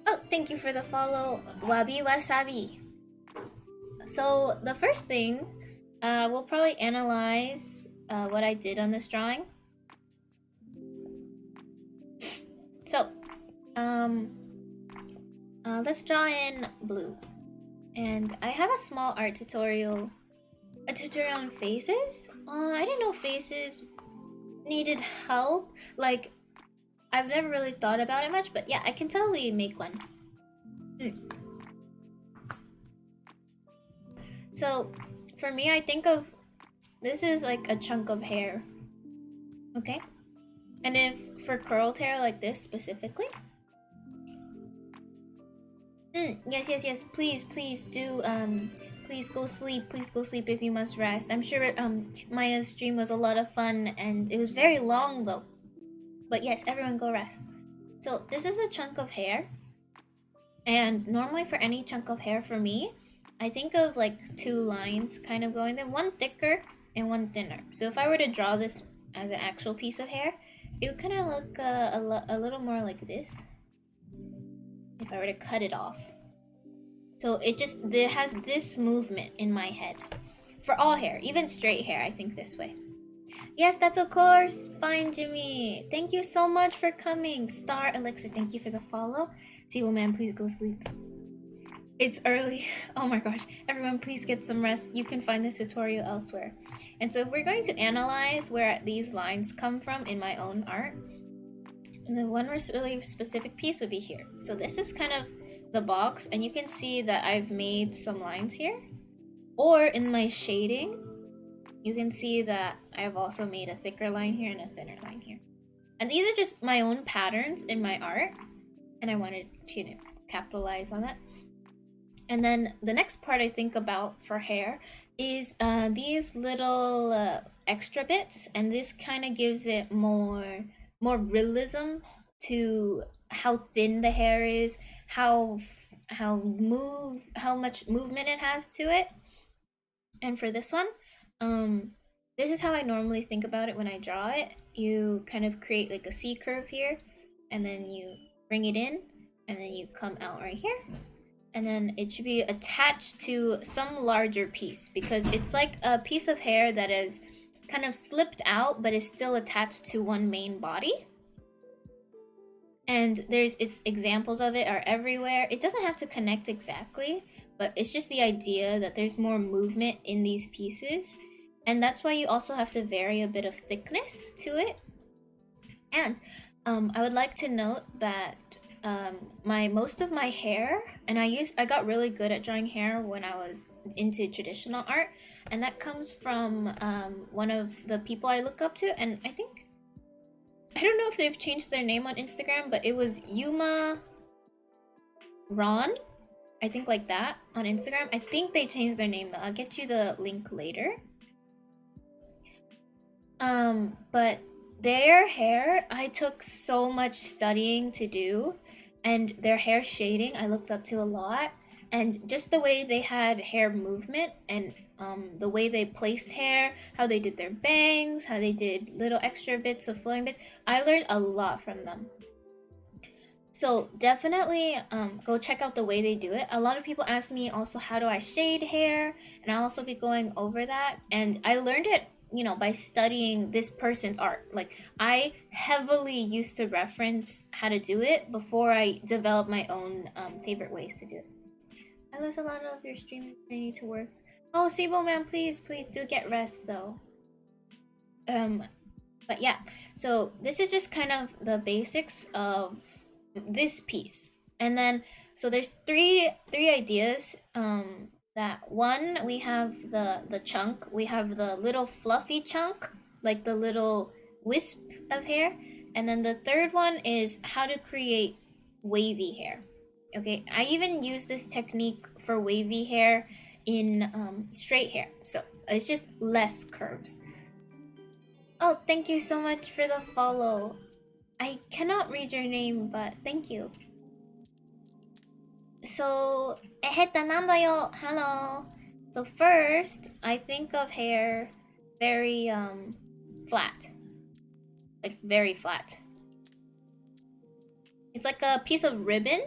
Oh, thank you for the follow, Wabi Wasabi. So the first thing, we'll probably analyze what I did on this drawing. So, um, let's draw in blue. And I have a small art tutorial, a tutorial on faces. I didn't know faces needed help. Like, I've never really thought about it much, but yeah, I can totally make one. So, for me, I think of this is like a chunk of hair. Okay? And if for curled hair like this specifically, yes. Please do. Please go sleep. Please go sleep if you must rest. I'm sure Maya's stream was a lot of fun and it was very long though. But yes, everyone go rest. So this is a chunk of hair, and normally for any chunk of hair for me, I think of like two lines kind of going there, one thicker and one thinner. So if I were to draw this as an actual piece of hair, it would kind of look a little more like this if I were to cut it off. So it has this movement in my head. For all hair, even straight hair, I think this way. Yes, that's of course. Fine, Jimmy. Thank you so much for coming. Star Elixir, thank you for the follow. Table Man, please go sleep. It's early. Oh my gosh. Everyone, please get some rest. You can find this tutorial elsewhere. And so we're going to analyze where these lines come from in my own art. And then one really specific piece would be here. So this is kind of the box, and you can see that I've made some lines here. Or in my shading, you can see that I've also made a thicker line here and a thinner line here. And these are just my own patterns in my art, and I wanted to capitalize on that. And then the next part I think about for hair is these little extra bits, and this kind of gives it more realism to how thin the hair is, how much movement it has to it. And for this one, this is how I normally think about it when I draw it. You kind of create like a C curve here, and then you bring it in, and then you come out right here. And then it should be attached to some larger piece, because it's like a piece of hair that is kind of slipped out but is still attached to one main body. And its examples of it are everywhere. It doesn't have to connect exactly, but it's just the idea that there's more movement in these pieces. And that's why you also have to vary a bit of thickness to it. And I would like to note that most of my hair, and I got really good at drawing hair when I was into traditional art, and that comes from one of the people I look up to, and I don't know if they've changed their name on Instagram, but it was Yuma Ron, I think, like that, on Instagram. I think they changed their name though. I'll get you the link later. But their hair, I took so much studying to do, and their hair shading I looked up to a lot, and just the way they had hair movement, and the way they placed hair, how they did their bangs, how they did little extra bits of flowing bits. I learned a lot from them. So definitely go check out the way they do it. A lot of people ask me also, how do I shade hair? And I'll also be going over that. And I learned it, by studying this person's art. Like, I heavily used to reference how to do it before I developed my own favorite ways to do it. I lose a lot of your streaming. I need to work. Oh, Sibo Man, please do get rest though. But yeah, so this is just kind of the basics of this piece. And then so there's three ideas. That one, we have the chunk, we have the little fluffy chunk, like the little wisp of hair, and then the third one is how to create wavy hair. Okay, I even use this technique for wavy hair in straight hair, so it's just less curves. Oh, thank you so much for the follow. I cannot read your name, but thank you. So, hello. So first, I think of hair very flat. Like very flat. It's like a piece of ribbon,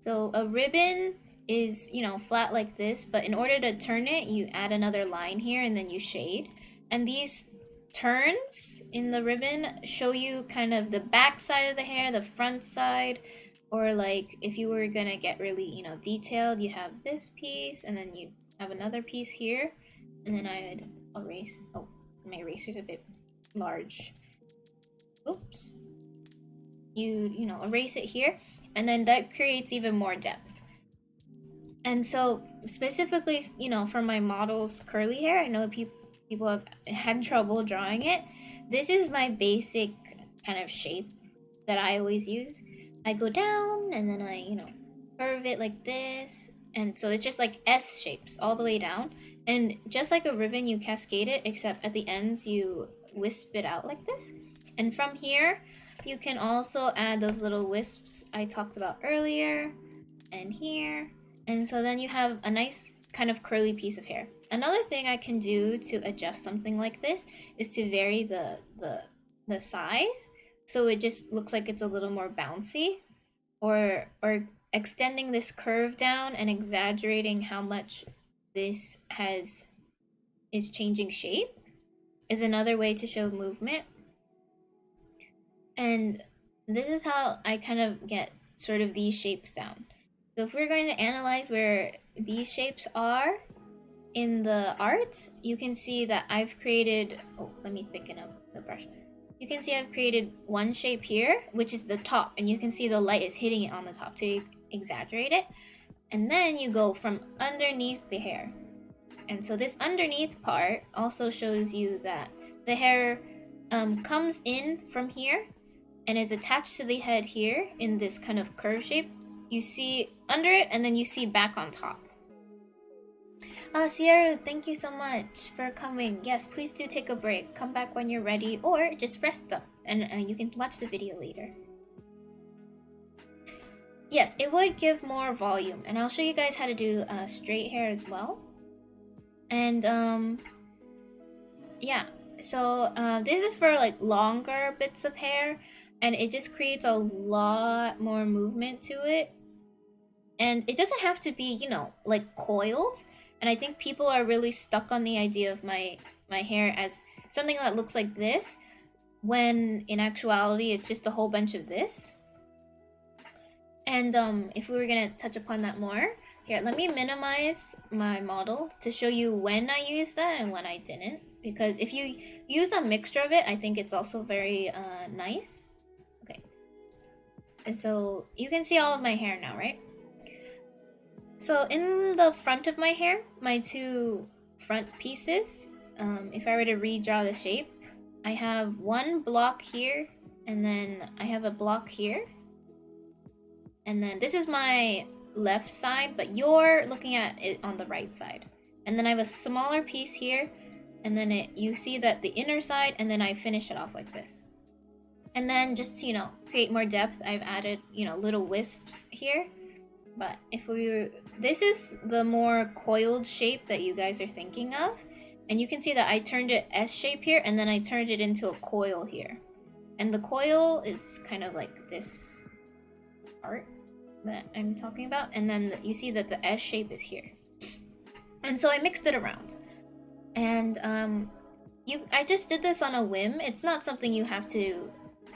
So a ribbon is, you know, flat like this, but in order to turn it, you add another line here and then you shade. And these turns in the ribbon show you kind of the back side of the hair, the front side, or like if you were gonna get really, you know, detailed, you have this piece and then you have another piece here. And then I would erase, oh, my eraser's a bit large. Oops. You know, erase it here, and then that creates even more depth. And so specifically, you know, for my model's curly hair, I know people have had trouble drawing it. This is my basic kind of shape that I always use. I go down and then I, you know, curve it like this. And so it's just like S shapes all the way down. And just like a ribbon, you cascade it, except at the ends you wisp it out like this. And from here, you can also add those little wisps I talked about earlier, and here. And so then you have a nice kind of curly piece of hair. Another thing I can do to adjust something like this is to vary the size, so it just looks like it's a little more bouncy, or extending this curve down and exaggerating how much this is changing shape is another way to show movement. And this is how I kind of get sort of these shapes down. So if we're going to analyze where these shapes are in the art, you can see that I've created, oh, let me thicken up the brush. You can see I've created one shape here, which is the top, and you can see the light is hitting it on the top to exaggerate it. And then you go from underneath the hair. And so this underneath part also shows you that the hair comes in from here and is attached to the head here in this kind of curve shape. You see under it, and then you see back on top. Sierra, thank you so much for coming. Yes, please do take a break. Come back when you're ready, or just rest up, and you can watch the video later. Yes, it would give more volume, and I'll show you guys how to do straight hair as well. And yeah, so this is for like longer bits of hair, and it just creates a lot more movement to it. And it doesn't have to be, you know, like coiled. And I think people are really stuck on the idea of my hair as something that looks like this, when in actuality it's just a whole bunch of this. And if we were gonna touch upon that more, here, let me minimize my model to show you when I used that and when I didn't. Because if you use a mixture of it, I think it's also very nice. Okay. And so you can see all of my hair now, right? So in the front of my hair, my two front pieces, if I were to redraw the shape, I have one block here, and then I have a block here. And then this is my left side, but you're looking at it on the right side. And then I have a smaller piece here, and then you see that the inner side, and then I finish it off like this. And then just to, you know, create more depth, I've added, you know, little wisps here. But if we were, this is the more coiled shape that you guys are thinking of. And you can see that I turned it S shape here, and then I turned it into a coil here. And the coil is kind of like this part that I'm talking about. And then you see that the S shape is here. And so I mixed it around. And I just did this on a whim. It's not something you have to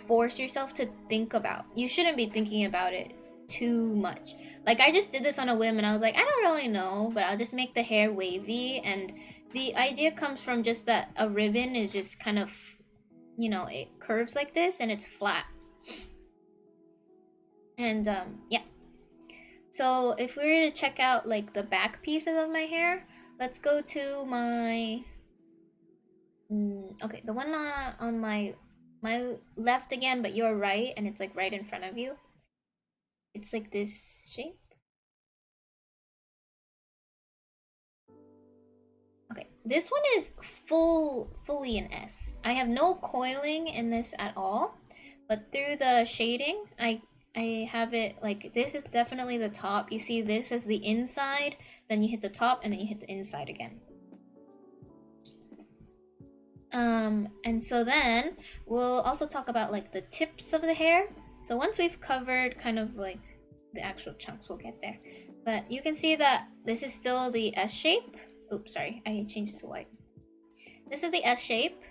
force yourself to think about. You shouldn't be thinking about it too much. Like, I just did this on a whim, and I was like, I don't really know, but I'll just make the hair wavy. And the idea comes from just that a ribbon is just kind of, you know, it curves like this and it's flat. And yeah. So if we were to check out like the back pieces of my hair, let's go to my okay, the one on my left again, but you're right, and it's like right in front of you. It's like this shape. Okay, this one is fully an S. I have no coiling in this at all, but through the shading, I have it like this is definitely the top. You see this as the inside, then you hit the top, and then you hit the inside again. And so then we'll also talk about like the tips of the hair. So once we've covered kind of like the actual chunks. We'll get there. But you can see that this is still the S shape. Oops, sorry, I changed to white. This is the S shape,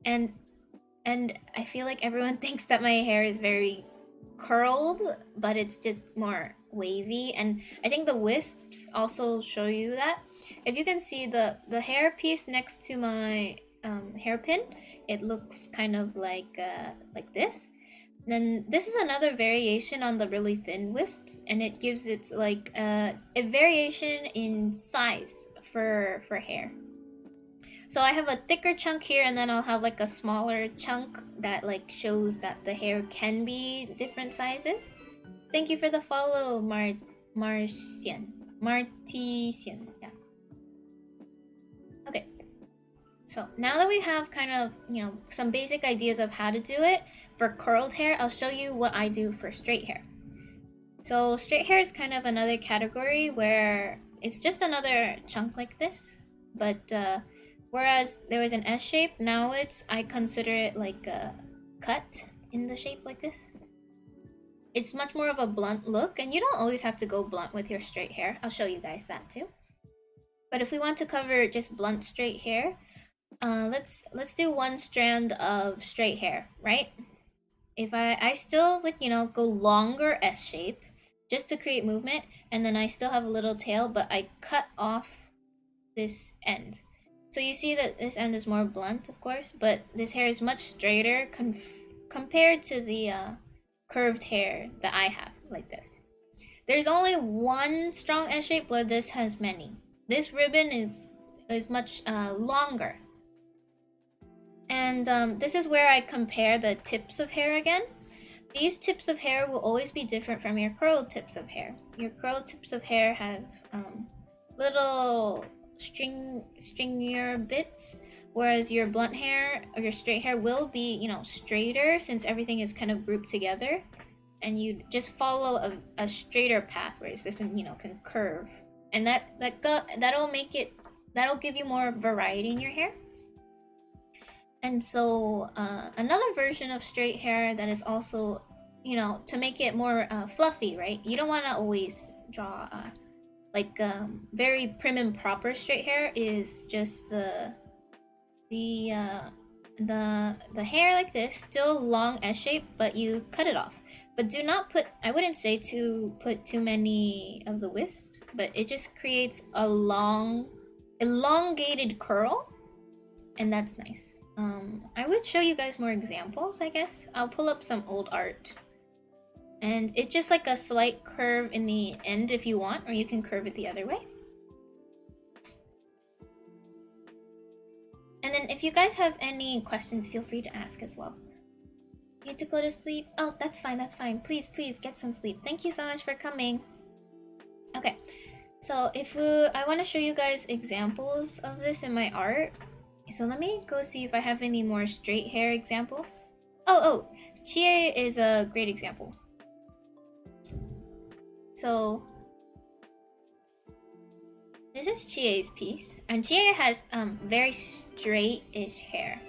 and I feel like everyone thinks that my hair is very curled, but it's just more wavy. And I think the wisps also show you that. If you can see the hair piece next to my hairpin, it looks kind of like this. Then this is another variation on the really thin wisps, and it gives it like a variation in size for hair. So I have a thicker chunk here, and then I'll have like a smaller chunk that like shows that the hair can be different sizes. Thank you for the follow, Martian. Yeah. Okay. So now that we have kind of, some basic ideas of how to do it for curled hair, I'll show you what I do for straight hair. So straight hair is kind of another category where it's just another chunk like this, but whereas there was an S shape, now I consider it like a cut in the shape like this. It's much more of a blunt look, and you don't always have to go blunt with your straight hair. I'll show you guys that too. But if we want to cover just blunt straight hair, let's do one strand of straight hair, right? If I still would, go longer S shape just to create movement, and then I still have a little tail, but I cut off this end. So you see that this end is more blunt, of course, but this hair is much straighter compared to the curved hair that I have, like this. There's only one strong S shape where this has many. This ribbon is much longer. And this is where I compare the tips of hair again. These tips of hair will always be different from your curled tips of hair. Your curled tips of hair have little stringier bits, whereas your blunt hair or your straight hair will be, straighter since everything is kind of grouped together, and you just follow a straighter path, whereas this one, can curve, and that'll give you more variety in your hair. And so another version of straight hair that is also, to make it more fluffy, right? You don't want to always draw very prim and proper straight hair. Is just the hair like this, still long S shape, but you cut it off. But do not put, I wouldn't say to put too many of the wisps, but it just creates a long elongated curl, and that's nice. I would show you guys more examples, I guess. I'll pull up some old art. And it's just like a slight curve in the end if you want, or you can curve it the other way. And then if you guys have any questions, feel free to ask as well. You have to go to sleep? Oh, that's fine, that's fine. Please, please get some sleep. Thank you so much for coming. Okay, so I want to show you guys examples of this in my art. So let me go see if I have any more straight hair examples. Oh, Chie is a great example. So this is Chie's piece, and Chie has very straight-ish hair.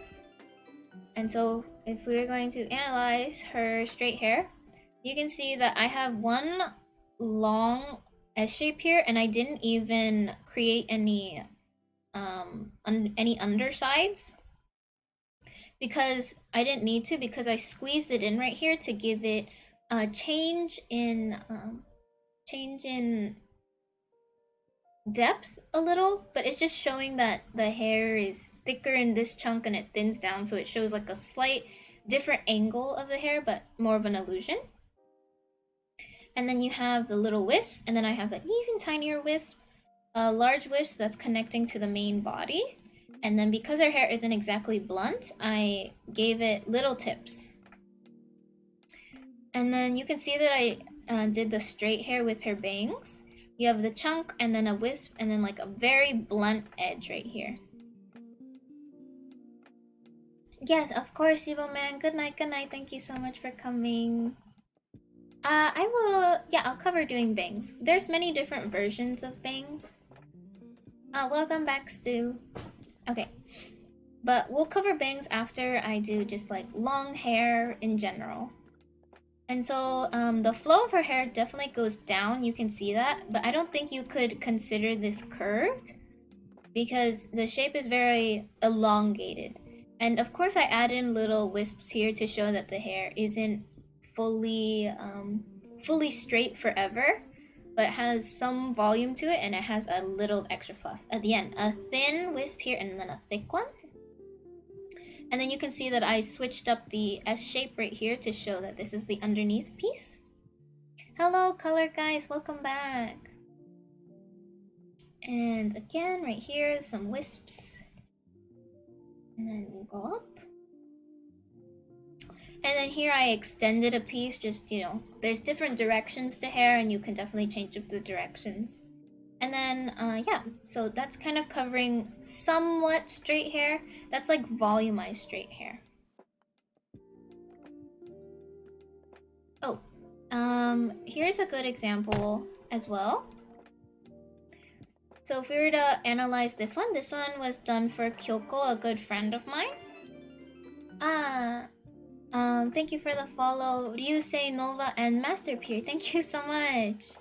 And so if we're going to analyze her straight hair, you can see that I have one long S shape here, and I didn't even create any undersides because I didn't need to, because I squeezed it in right here to give it a change in depth a little, but it's just showing that the hair is thicker in this chunk and it thins down, so it shows like a slight different angle of the hair, but more of an illusion. And then you have the little wisps, and then I have an even tinier wisp, a large wisp that's connecting to the main body. And then because her hair isn't exactly blunt, I gave it little tips. And then you can see that I did the straight hair with her bangs. You have the chunk and then a wisp and then like a very blunt edge right here. Yes, of course, Evil Man. Good night, good night. Thank you so much for coming. I'll cover doing bangs. There's many different versions of bangs. Welcome back, Stu. Okay, but we'll cover bangs after I do just like long hair in general. And so the flow of her hair definitely goes down. You can see that. But I don't think you could consider this curved because the shape is very elongated. And of course I add in little wisps here to show that the hair isn't fully straight forever, but has some volume to it, and it has a little extra fluff at the end. A thin wisp here and then a thick one. And then you can see that I switched up the S shape right here to show that this is the underneath piece. Hello color guys, welcome back. And again right here, some wisps. And then we'll go up. And then here I extended a piece, just, you know, there's different directions to hair and you can definitely change up the directions. And then, yeah, so that's kind of covering somewhat straight hair. That's like volumized straight hair. Oh, here's a good example as well. So if we were to analyze this one was done for Kyoko, a good friend of mine. Thank you for the follow, Ryusei, Nova, and Master Peer. Thank you so much.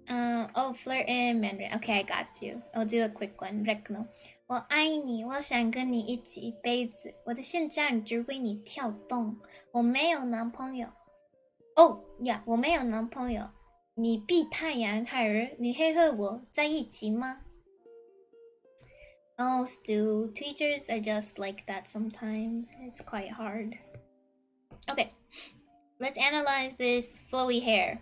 Oh, flirt in Mandarin. Okay, I got you. I'll do a quick one. Rekno. 我爱你，我想跟你一起一辈子。我的心脏只为你跳动。我没有男朋友。Oh, yeah, 我没有男朋友。你比太阳还热，你会和我在一起吗？ Oh, Stu, teachers are just like that sometimes. It's quite hard. Okay, let's analyze this flowy hair.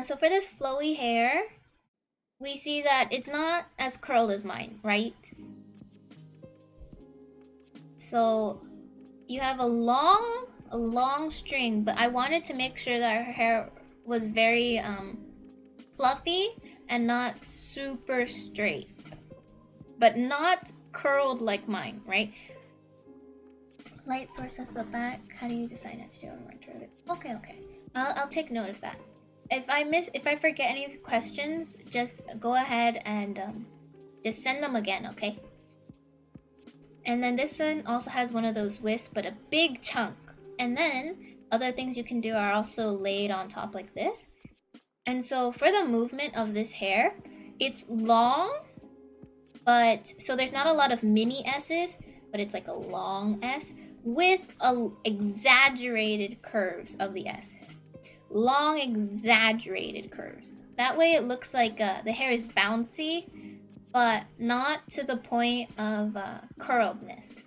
So for this flowy hair, we see that it's not as curled as mine, right? So you have a long string, but I wanted to make sure that her hair was very fluffy and not super straight, but not curled like mine, right? Light source at the back. How do you decide not to do it? Okay. I'll take note of that. If I forget any questions, just go ahead and just send them again, okay? And then this one also has one of those wisps, but a big chunk. And then other things you can do are also laid on top like this. And so for the movement of this hair, it's long, but so there's not a lot of mini S's, but it's like a long S with exaggerated curves of the S. Long exaggerated curves. That way it looks like the hair is bouncy, but not to the point of curledness.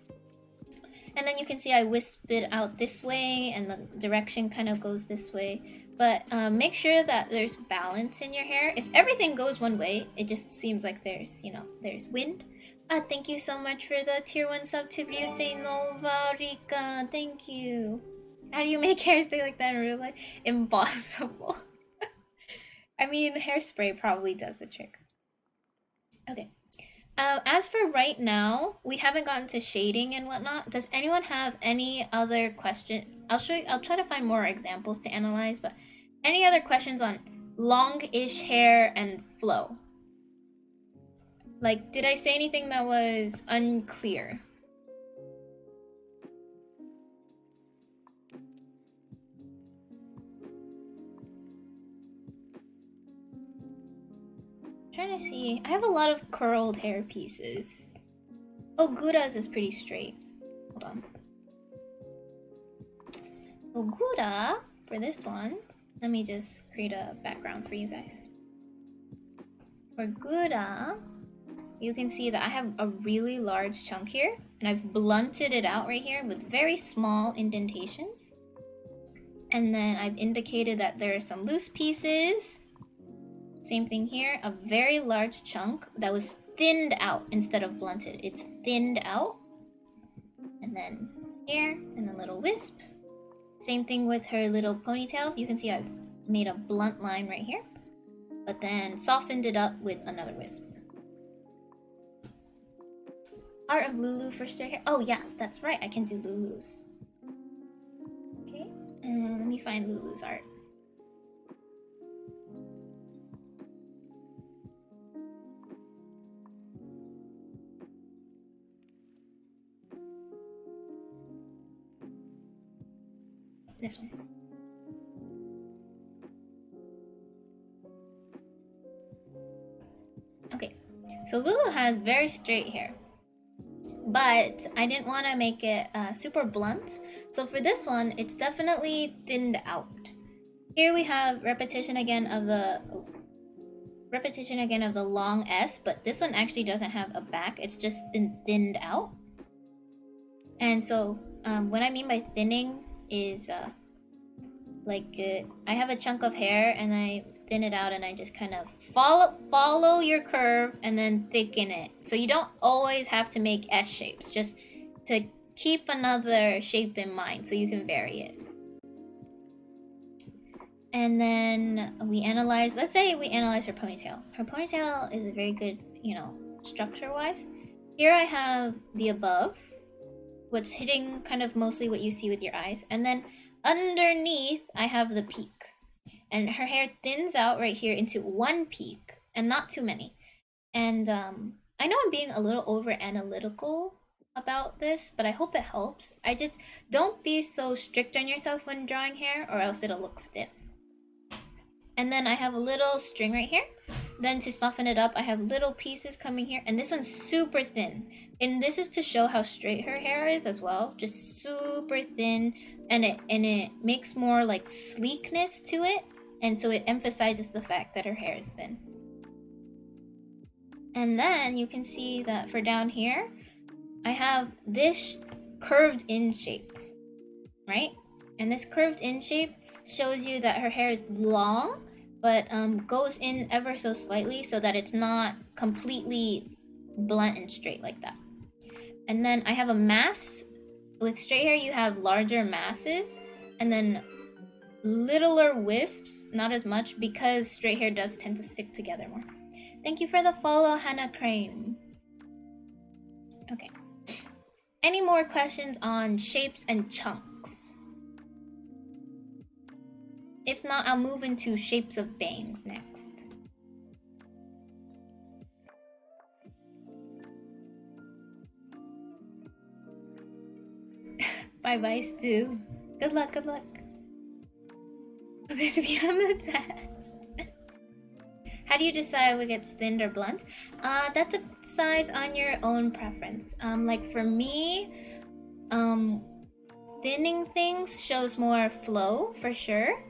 And then you can see I wisp it out this way and the direction kind of goes this way. But make sure that there's balance in your hair. If everything goes one way, it just seems like there's, you know, there's wind. Thank you so much for the tier 1 sub to Ryusei Nova Rika. Thank you. How do you make hair stay like that in real life? Impossible. I mean, hairspray probably does the trick. Okay. As for right now, we haven't gotten to shading and whatnot. Does anyone have any other question? I'll try to find more examples to analyze, but any other questions on long-ish hair and flow? Like, did I say anything that was unclear? Trying to see. I have a lot of curled hair pieces. Oh, Gura's is pretty straight. Hold on. So Gura, for this one, let me just create a background for you guys. For Gura, you can see that I have a really large chunk here, and I've blunted it out right here with very small indentations. And then I've indicated that there are some loose pieces. Same thing here, a very large chunk that was thinned out instead of blunted. It's thinned out. And then here, and a little wisp. Same thing with her little ponytails. You can see I've made a blunt line right here, but then softened it up with another wisp. Art of Lulu for straight hair. Oh yes, that's right, I can do Lulu's. Okay, and let me find Lulu's art. this one. Okay, so Lulu has very straight hair, but I didn't want to make it super blunt. So for this one, it's definitely thinned out. Here we have repetition again of the long S, but this one actually doesn't have a back. It's just been thinned out. And so what I mean by thinning is I have a chunk of hair and I thin it out and I just kind of follow your curve and then thicken it. So you don't always have to make S shapes, just to keep another shape in mind so you can vary it. And then we analyze, let's say we analyze her ponytail. Her ponytail is a very good, structure-wise. Here I have the above, what's hitting kind of mostly what you see with your eyes. And then underneath, I have the peak. And her hair thins out right here into one peak, and not too many. And I know I'm being a little over-analytical about this, but I hope it helps. I just, don't be so strict on yourself when drawing hair, or else it'll look stiff. And then I have a little string right here. Then to soften it up, I have little pieces coming here. And this one's super thin. And this is to show how straight her hair is as well. Just super thin. And it makes more like sleekness to it. And so it emphasizes the fact that her hair is thin. And then you can see that for down here, I have this curved in shape, right? And this curved in shape shows you that her hair is long, but goes in ever so slightly so that it's not completely blunt and straight like that. And then I have a mass. With straight hair, you have larger masses and then littler wisps, not as much, because straight hair does tend to stick together more. Thank you for the follow, Hannah Crane. Okay. Any more questions on shapes and chunks? If not, I'll move into shapes of bangs next. Bye-bye, Stu. Good luck, good luck. This beyond the test. How do you decide what gets thinned or blunt? That decides on your own preference. Like for me, thinning things shows more flow for sure.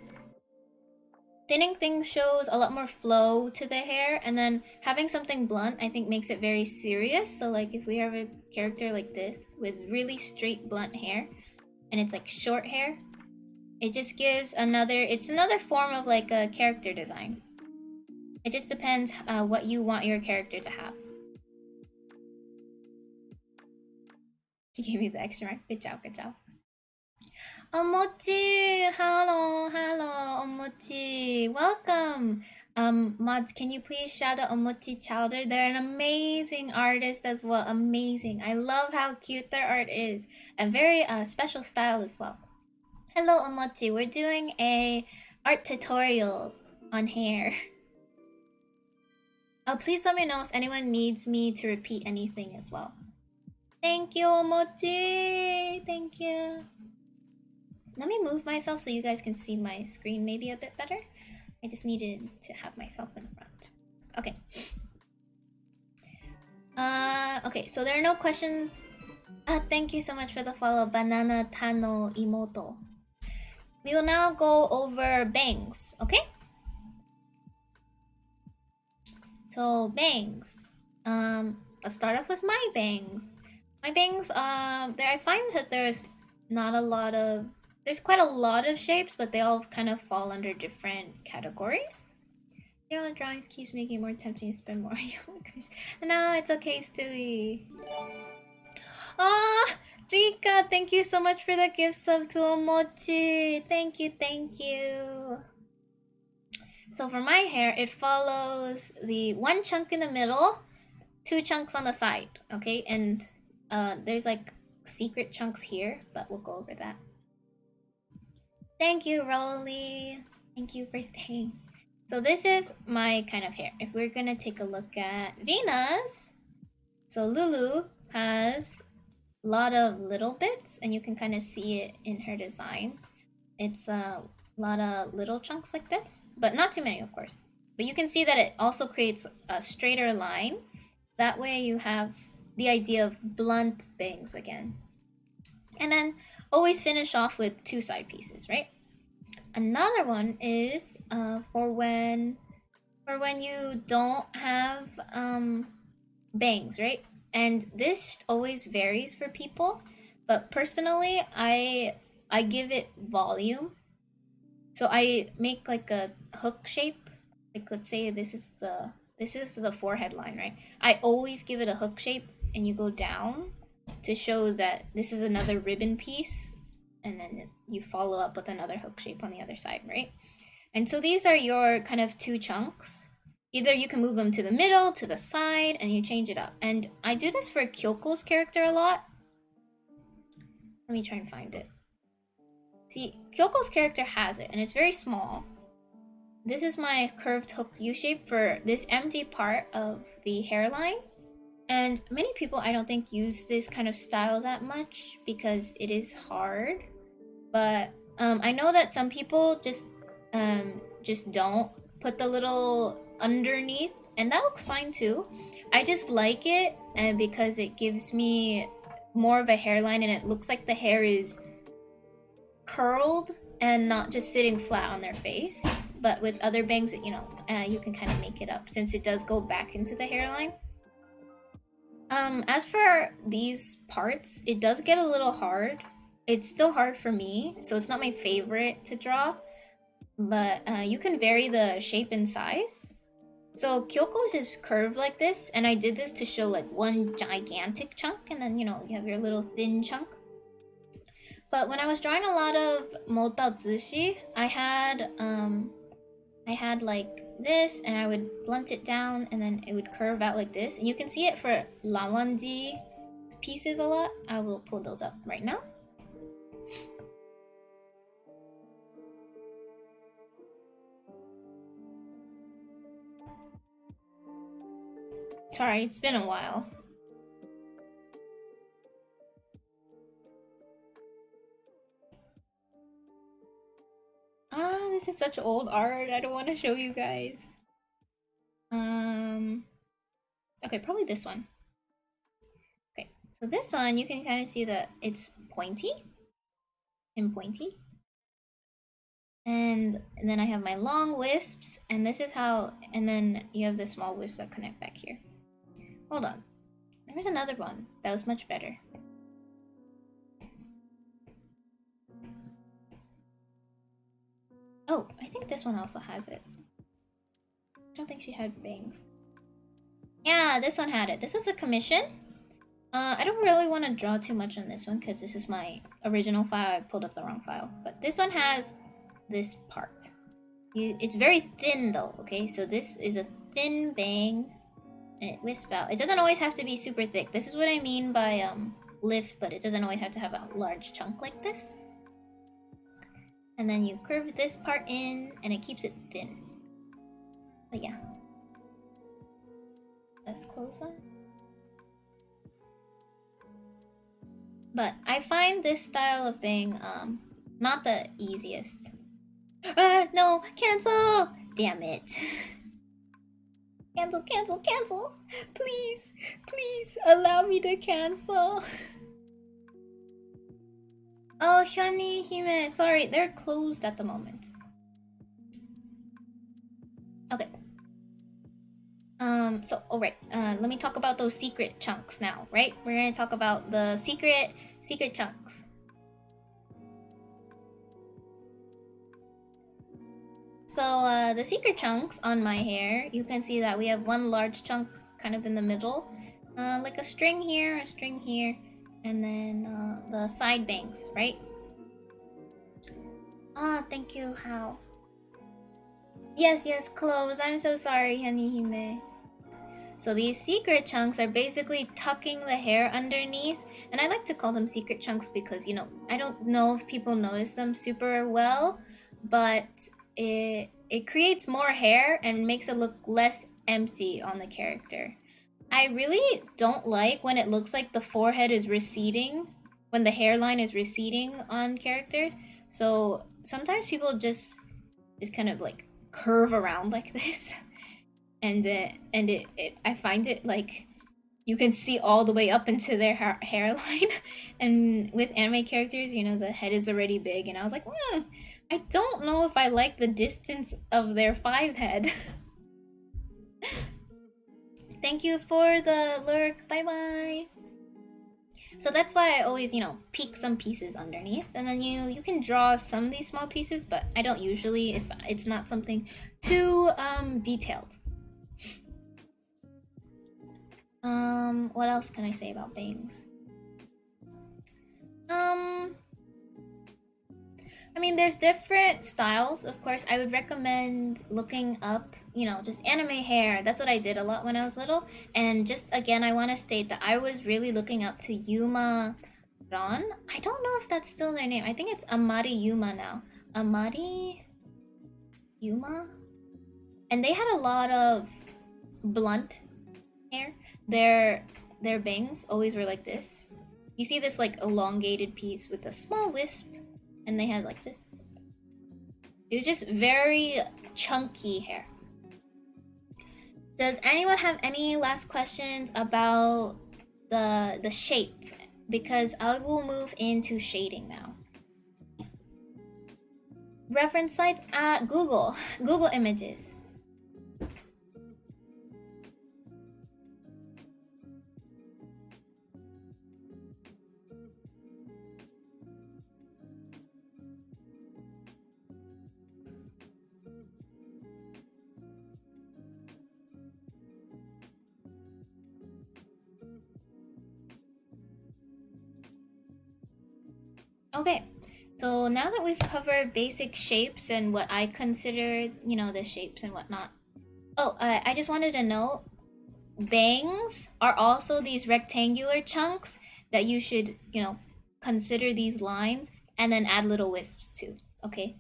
Thinning things shows a lot more flow to the hair, and then having something blunt I think makes it very serious. So like if we have a character like this with really straight blunt hair and it's like short hair, it just gives it's another form of like a character design. It just depends what you want your character to have. You gave me the extra mark. Good job, good job. Omochi, hello, Omochi, welcome. Mods, can you please shout out Omochi Chowder? They're an amazing artist as well. Amazing. I love how cute their art is. A very special style as well. Hello, Omochi. We're doing a art tutorial on hair. Please let me know if anyone needs me to repeat anything as well. Thank you, Omochi. Thank you. Let me move myself so you guys can see my screen maybe a bit better. I just needed to have myself in front. Okay. Okay, so there are no questions. Thank you so much for the follow, Banana Tano Imoto. We will now go over bangs, okay? So bangs. Let's start off with my bangs. My bangs, I find that there's quite a lot of shapes, but they all kind of fall under different categories. The drawings keeps making it more tempting to spend more. No, it's okay, Stewie. Rika, thank you so much for the gift sub to Omochi. Thank you, thank you. So for my hair, it follows the one chunk in the middle, two chunks on the side, okay? And there's like secret chunks here, but we'll go over that. Thank you, Rolly. Thank you for staying. So this is my kind of hair. If we're gonna take a look at Rina's, so Lulu has a lot of little bits, and you can kind of see it in her design. It's a lot of little chunks like this, but not too many, of course. But you can see that it also creates a straighter line. That way you have the idea of blunt bangs again. And then always finish off with 2 side pieces, right? Another one is for when you don't have bangs, right? And this always varies for people, but personally, I give it volume. So I make like a hook shape. Like let's say this is the forehead line, right? I always give it a hook shape, and you go down to show that this is another ribbon piece, and then you follow up with another hook shape on the other side, right? And so these are your kind of 2 chunks. Either you can move them to the middle, to the side, and you change it up. And I do this for Kyoko's character a lot. Let me try and find it. See, Kyoko's character has it, and it's very small. This is my curved hook U-shape for this empty part of the hairline. And many people, I don't think, use this kind of style that much because it is hard. But I know that some people just don't put the little underneath, and that looks fine too. I just like it, and because it gives me more of a hairline, and it looks like the hair is curled and not just sitting flat on their face. But with other bangs, you know, you can kind of make it up since it does go back into the hairline. As for these parts, it does get a little hard. It's still hard for me, so it's not my favorite to draw. But you can vary the shape and size. So Kyoko's is curved like this, and I did this to show like one gigantic chunk, and then, you know, you have your little thin chunk. But when I was drawing a lot of Motazushi, I had like this, and I would blunt it down, and then it would curve out like this. And you can see it for Lawanji pieces a lot. I will pull those up right now. Sorry, it's been a while. This is such old art. I don't want to show you guys. Okay, probably this one. Okay, so this one, you can kind of see that it's pointy and pointy. And then I have my long wisps, and this is how, and then you have the small wisps that connect back here. Hold on. There was another one that was much better. Oh, I think this one also has it. I don't think she had bangs. Yeah, this one had it. This is a commission. I don't really want to draw too much on this one because this is my original file. I pulled up the wrong file. But this one has this part. It's very thin though, okay? So this is a thin bang, and it wisps out. It doesn't always have to be super thick. This is what I mean by lift, but it doesn't always have to have a large chunk like this. And then you curve this part in, and it keeps it thin. But yeah. Let's close that. But I find this style of bang not the easiest. No, cancel! Damn it. Cancel, cancel, cancel! Please, please allow me to cancel. Oh, Hyuni Hime, sorry, they're closed at the moment. Okay. So, alright, let me talk about those secret chunks now, right? We're gonna talk about the secret chunks. So, the secret chunks on my hair, you can see that we have one large chunk kind of in the middle. Like a string here, and then the side bangs, right? Thank you, Hao. Yes, close. I'm so sorry, Hanihime. So these secret chunks are basically tucking the hair underneath, and I like to call them secret chunks because, you know, I don't know if people notice them super well, but it creates more hair and makes it look less empty on the character. I really don't like when it looks like the forehead is receding, when the hairline is receding on characters, So sometimes people just kind of like curve around like this, and I find it like you can see all the way up into their hairline. And with anime characters, you know, the head is already big, and I was like, I don't know if I like the distance of their 5 head. Thank you for the lurk. Bye bye. So that's why I always, you know, peek some pieces underneath, and then you can draw some of these small pieces, but I don't usually if it's not something too detailed. What else can I say about bangs? I mean, there's different styles. Of course, I would recommend looking up, you know, just anime hair. That's what I did a lot when I was little. And just again, I want to state that I was really looking up to Yuma Ron. I don't know if that's still their name. I think it's Amari Yuma now. Amari Yuma? And they had a lot of blunt hair. Their bangs always were like this. You see this like elongated piece with a small wisp, and they had like this. It was just very chunky hair. Does anyone have any last questions about the shape? Because I will move into shading now. Reference sites at Google Images. Okay, so now that we've covered basic shapes and what I consider, you know, the shapes and whatnot. Oh, I just wanted to note, bangs are also these rectangular chunks that you should, you know, consider these lines and then add little wisps to, okay?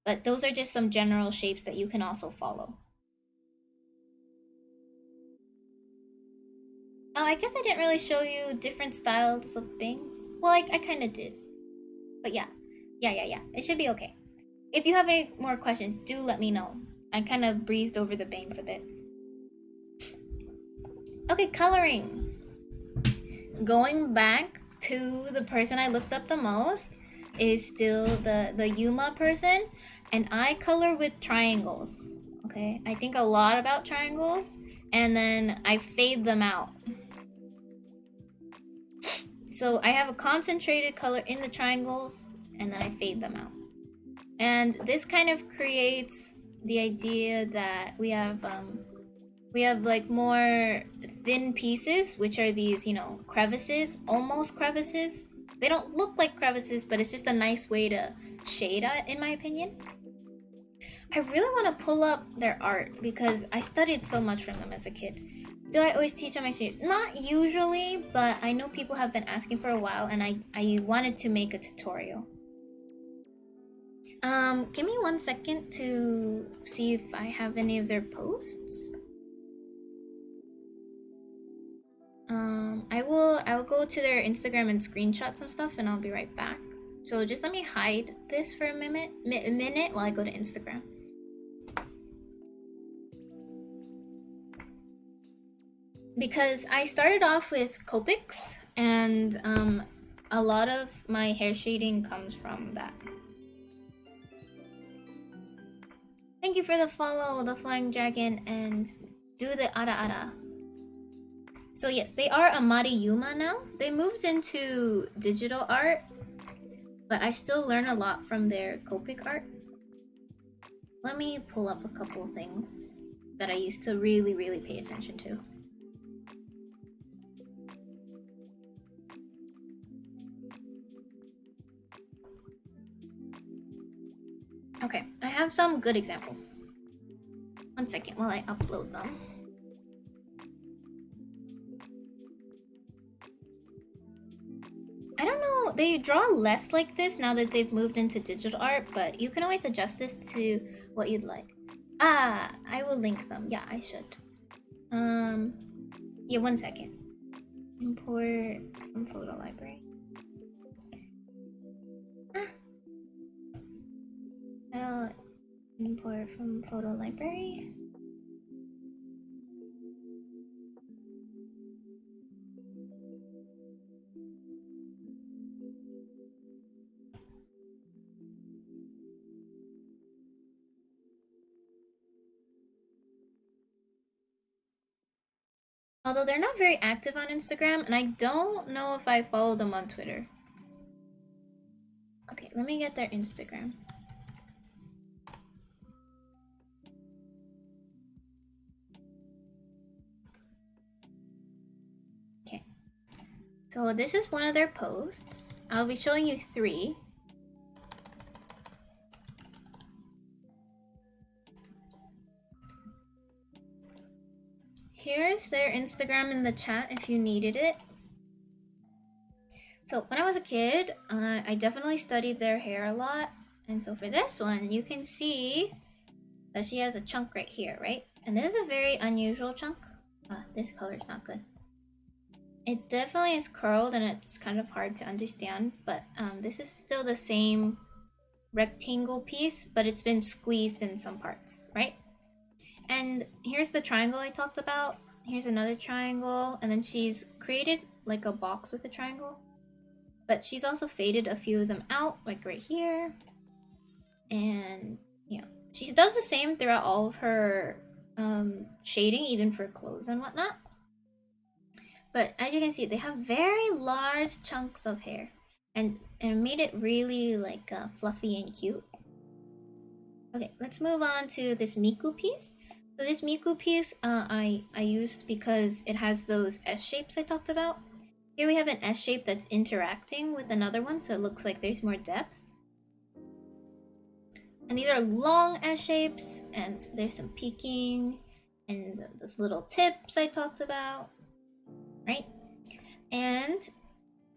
But those are just some general shapes that you can also follow. Oh, I guess I didn't really show you different styles of bangs. Well, I kind of did. But yeah. It should be okay. If you have any more questions, do let me know. I kind of breezed over the bangs a bit. Okay, coloring. Going back to the person I looked up the most is still the Yuma person, and I color with triangles. Okay, I think a lot about triangles, and then I fade them out. So I have a concentrated color in the triangles, and then I fade them out. And this kind of creates the idea that we have like more thin pieces, which are these, you know, crevices, almost crevices. They don't look like crevices, but it's just a nice way to shade it, in my opinion. I really want to pull up their art because I studied so much from them as a kid. Do I always teach on my students? Not usually, but I know people have been asking for a while, and I wanted to make a tutorial. Give me 1 second to see if I have any of their posts. I will go to their Instagram and screenshot some stuff, and I'll be right back. So just let me hide this for a minute while I go to Instagram. Because I started off with Copics, and a lot of my hair shading comes from that. Thank you for the follow, the Flying Dragon, and do the Ara Ara. So yes, they are Amari Yuma now. They moved into digital art, but I still learn a lot from their Copic art. Let me pull up a couple things that I used to really, really pay attention to. Okay, I have some good examples. 1 second while I upload them. I don't know, they draw less like this now that they've moved into digital art, but you can always adjust this to what you'd like. I will link them. Yeah, I should. Yeah, 1 second. Import from photo library. import from photo library. Although they're not very active on Instagram, and I don't know if I follow them on Twitter. Okay, let me get their Instagram. Okay. So this is one of their posts. I'll be showing you 3. Here's their Instagram in the chat if you needed it. So when I was a kid, I definitely studied their hair a lot. And so for this one, you can see that she has a chunk right here, right? And this is a very unusual chunk. This color is not good. It definitely is curled and it's kind of hard to understand, but this is still the same rectangle piece, but it's been squeezed in some parts, right? And here's the triangle I talked about. Here's another triangle, and then she's created like a box with a triangle. But she's also faded a few of them out, like right here. And yeah, she does the same throughout all of her shading, even for clothes and whatnot. But as you can see, they have very large chunks of hair, and made it really like fluffy and cute. Okay, let's move on to this Miku piece. So this Miku piece I used because it has those S shapes I talked about. Here we have an S shape that's interacting with another one, so it looks like there's more depth. And these are long S shapes, and there's some peaking, and those little tips I talked about, right? And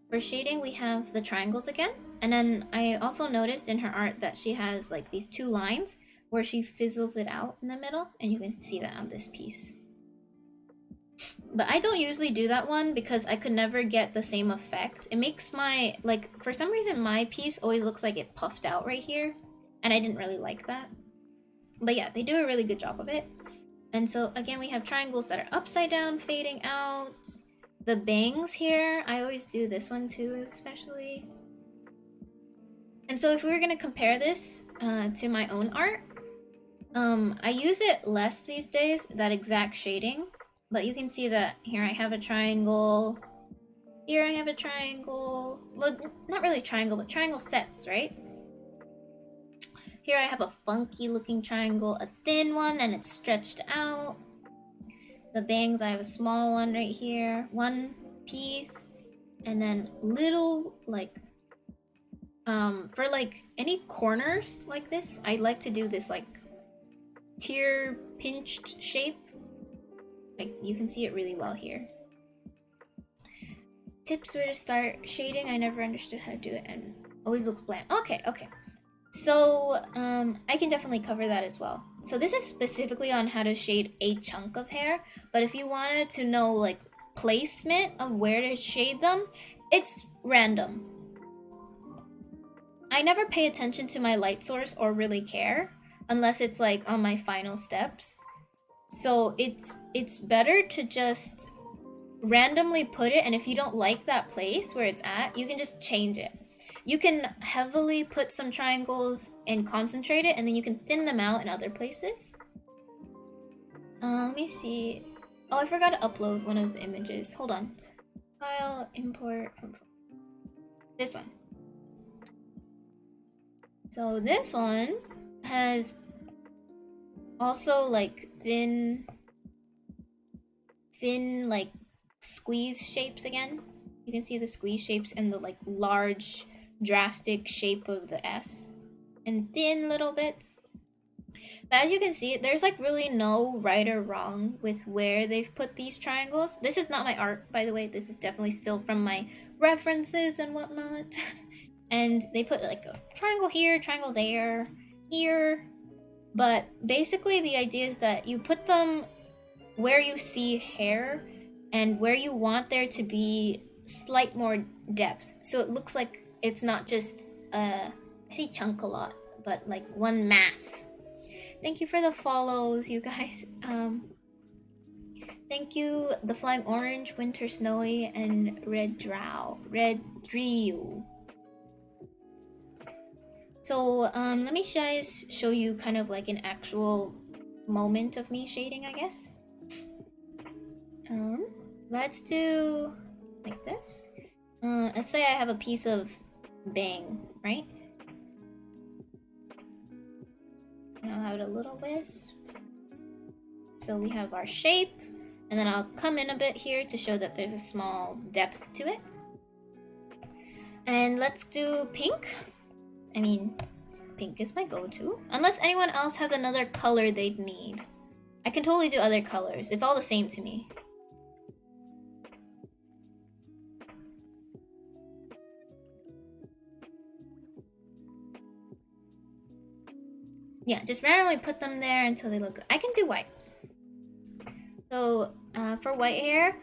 for shading, we have the triangles again. And then I also noticed in her art that she has like these 2 lines where she fizzles it out in the middle, and you can see that on this piece. But I don't usually do that one because I could never get the same effect. It makes my, like, for some reason my piece always looks like it puffed out right here, and I didn't really like that. But yeah, they do a really good job of it. And so again, we have triangles that are upside down, fading out. The bangs here, I always do this one too, especially. And so if we were gonna compare this to my own art, I use it less these days, that exact shading. But you can see that here I have a triangle. Here I have a triangle. Well, not really triangle, but triangle sets, right? Here I have a funky looking triangle, a thin one, and it's stretched out. The bangs, I have a small one right here, one piece, and then little like for like any corners like this, I like to do this like tear pinched shape. Like you can see it really well here. Tips where to start shading. I never understood how to do it and always looks bland. Okay. So I can definitely cover that as well. So this is specifically on how to shade a chunk of hair, but if you wanted to know like placement of where to shade them, it's random. I never pay attention to my light source or really care unless it's like on my final steps. So it's better to just randomly put it, and if you don't like that place where it's at, you can just change it. You can heavily put some triangles and concentrate it, and then you can thin them out in other places. Let me see. Oh, I forgot to upload one of the images. Hold on. File, import from this one. So this one has also like thin like squeeze shapes again. You can see the squeeze shapes and the like large drastic shape of the S and thin little bits. But as you can see, there's like really no right or wrong with where they've put these triangles. This is not my art, by the way. This is definitely still from my references and whatnot. And they put like a triangle here, triangle there, here. But basically the idea is that you put them where you see hair and where you want there to be slight more depth. So it looks like it's not just I say chunk a lot, but like one mass. Thank you for the follows, you guys. Thank you, the Flying Orange, Winter Snowy, and Red Drew. So, let me guys show you kind of like an actual moment of me shading, I guess. Let's do like this. Let's say I have a piece of bang, right? And I'll have it a little wisp. So we have our shape, and then I'll come in a bit here to show that there's a small depth to it. And let's do pink. I mean, pink is my go-to. Unless anyone else has another color they'd need. I can totally do other colors. It's all the same to me. Yeah, just randomly put them there until they look good. I can do white. So, for white hair,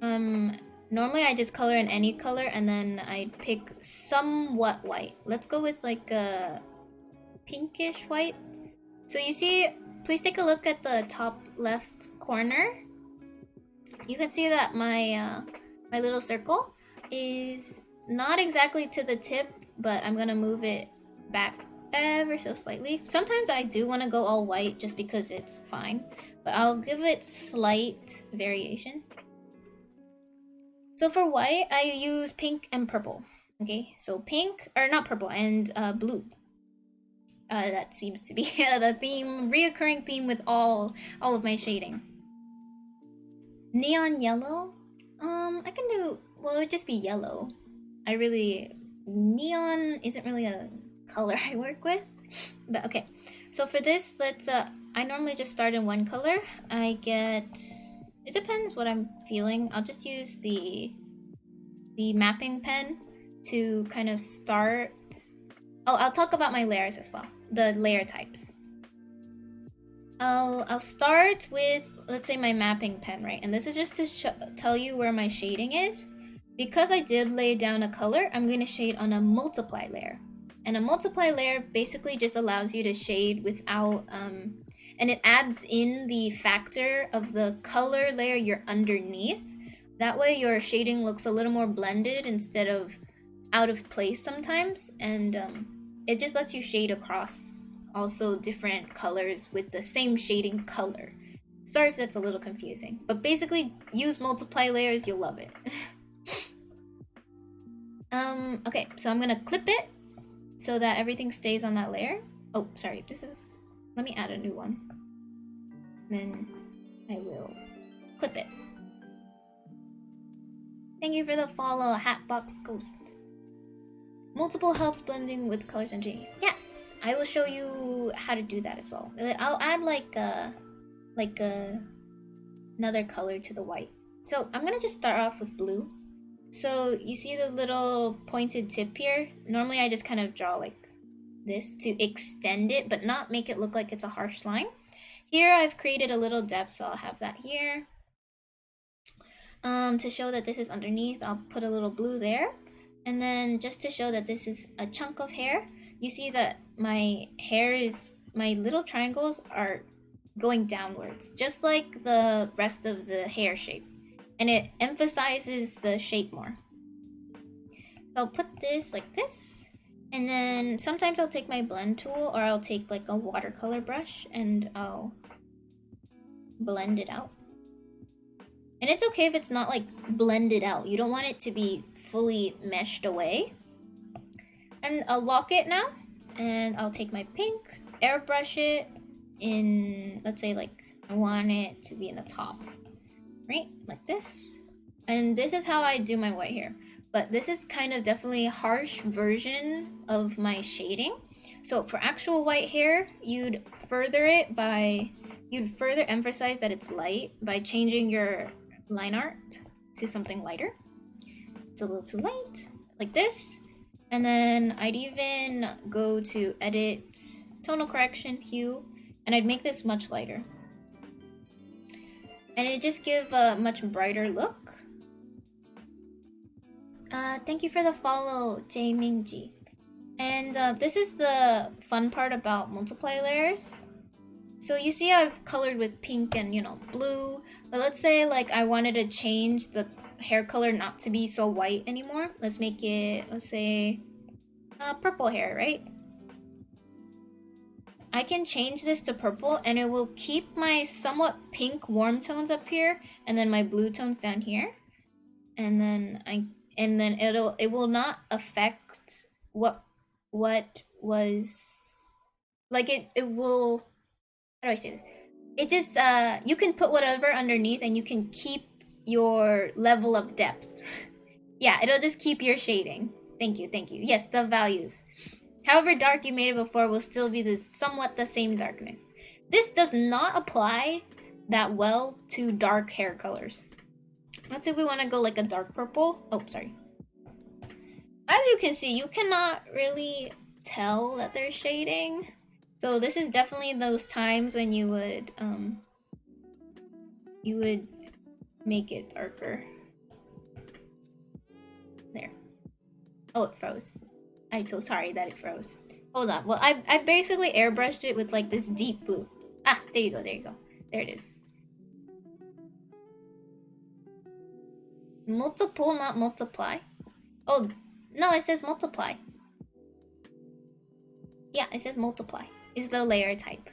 normally I just color in any color and then I pick somewhat white. Let's go with like a pinkish white. So you see, please take a look at the top left corner. You can see that my my little circle is not exactly to the tip, but I'm gonna move it back ever so slightly. Sometimes I do want to go all white just because it's fine, but I'll give it slight variation. So for white, I use pink and purple. Okay, so pink, or not purple, and blue. That seems to be the theme, reoccurring theme with all of my shading. Neon yellow? I can do, well, it would just be yellow. Neon isn't really a color I work with. But okay, so for this, let's, I normally just start in one color. I get, it depends what I'm feeling. I'll just use the mapping pen to kind of start. Oh, I'll talk about my layers as well, the layer types. I'll start with, let's say, my mapping pen, right? And this is just to tell you where my shading is. Because I did lay down a color, I'm going to shade on a multiply layer. And a multiply layer basically just allows you to shade without, and it adds in the factor of the color layer you're underneath. That way your shading looks a little more blended instead of out of place sometimes. And it just lets you shade across also different colors with the same shading color. Sorry if that's a little confusing, but basically use multiply layers, you'll love it. Okay, so I'm gonna clip it so that everything stays on that layer. Oh, sorry, let me add a new one. Then I will clip it. Thank you for the follow, Hatbox Ghost. Multiple helps blending with colors and shading. Yes, I will show you how to do that as well. I'll add another color to the white. So I'm gonna just start off with blue. So you see the little pointed tip here? Normally I just kind of draw like this to extend it, but not make it look like it's a harsh line. Here I've created a little depth, so I'll have that here. To show that this is underneath, I'll put a little blue there. And then just to show that this is a chunk of hair, you see that my little triangles are going downwards, just like the rest of the hair shape. And it emphasizes the shape more. So I'll put this like this. And then sometimes I'll take my blend tool, or I'll take like a watercolor brush and I'll blend it out. And it's okay if it's not like blended out. You don't want it to be fully meshed away. And I'll lock it now. And I'll take my pink, airbrush it in, let's say like I want it to be in the top. Right? Like this. And this is how I do my white hair. But this is kind of definitely a harsh version of my shading. So for actual white hair, you'd further emphasize that it's light by changing your line art to something lighter. It's a little too light, like this. And then I'd even go to edit, tonal correction, hue, and I'd make this much lighter. And it just give a much brighter look. Thank you for the follow, J Mingji. And this is the fun part about multiply layers. So you see I've colored with pink and, you know, blue. But let's say like I wanted to change the hair color not to be so white anymore. Let's make it, let's say, purple hair, right? I can change this to purple and it will keep my somewhat pink warm tones up here and then my blue tones down here. And then it will not affect what was like it will, how do I say this? It just you can put whatever underneath and you can keep your level of depth. Yeah, it'll just keep your shading. Thank you, thank you. Yes, the values. However dark you made it before will still be somewhat the same darkness. This does not apply that well to dark hair colors. Let's say we want to go like a dark purple. Oh, sorry. As you can see, you cannot really tell that there's shading. So this is definitely those times when you would make it darker. There. Oh, it froze. I'm so sorry that it froze. Hold on. Well, I basically airbrushed it with like this deep blue. Ah, there you go, there you go. There it is. Multiple, not multiply. Oh, no, it says multiply. Yeah, it says multiply. Is the layer type.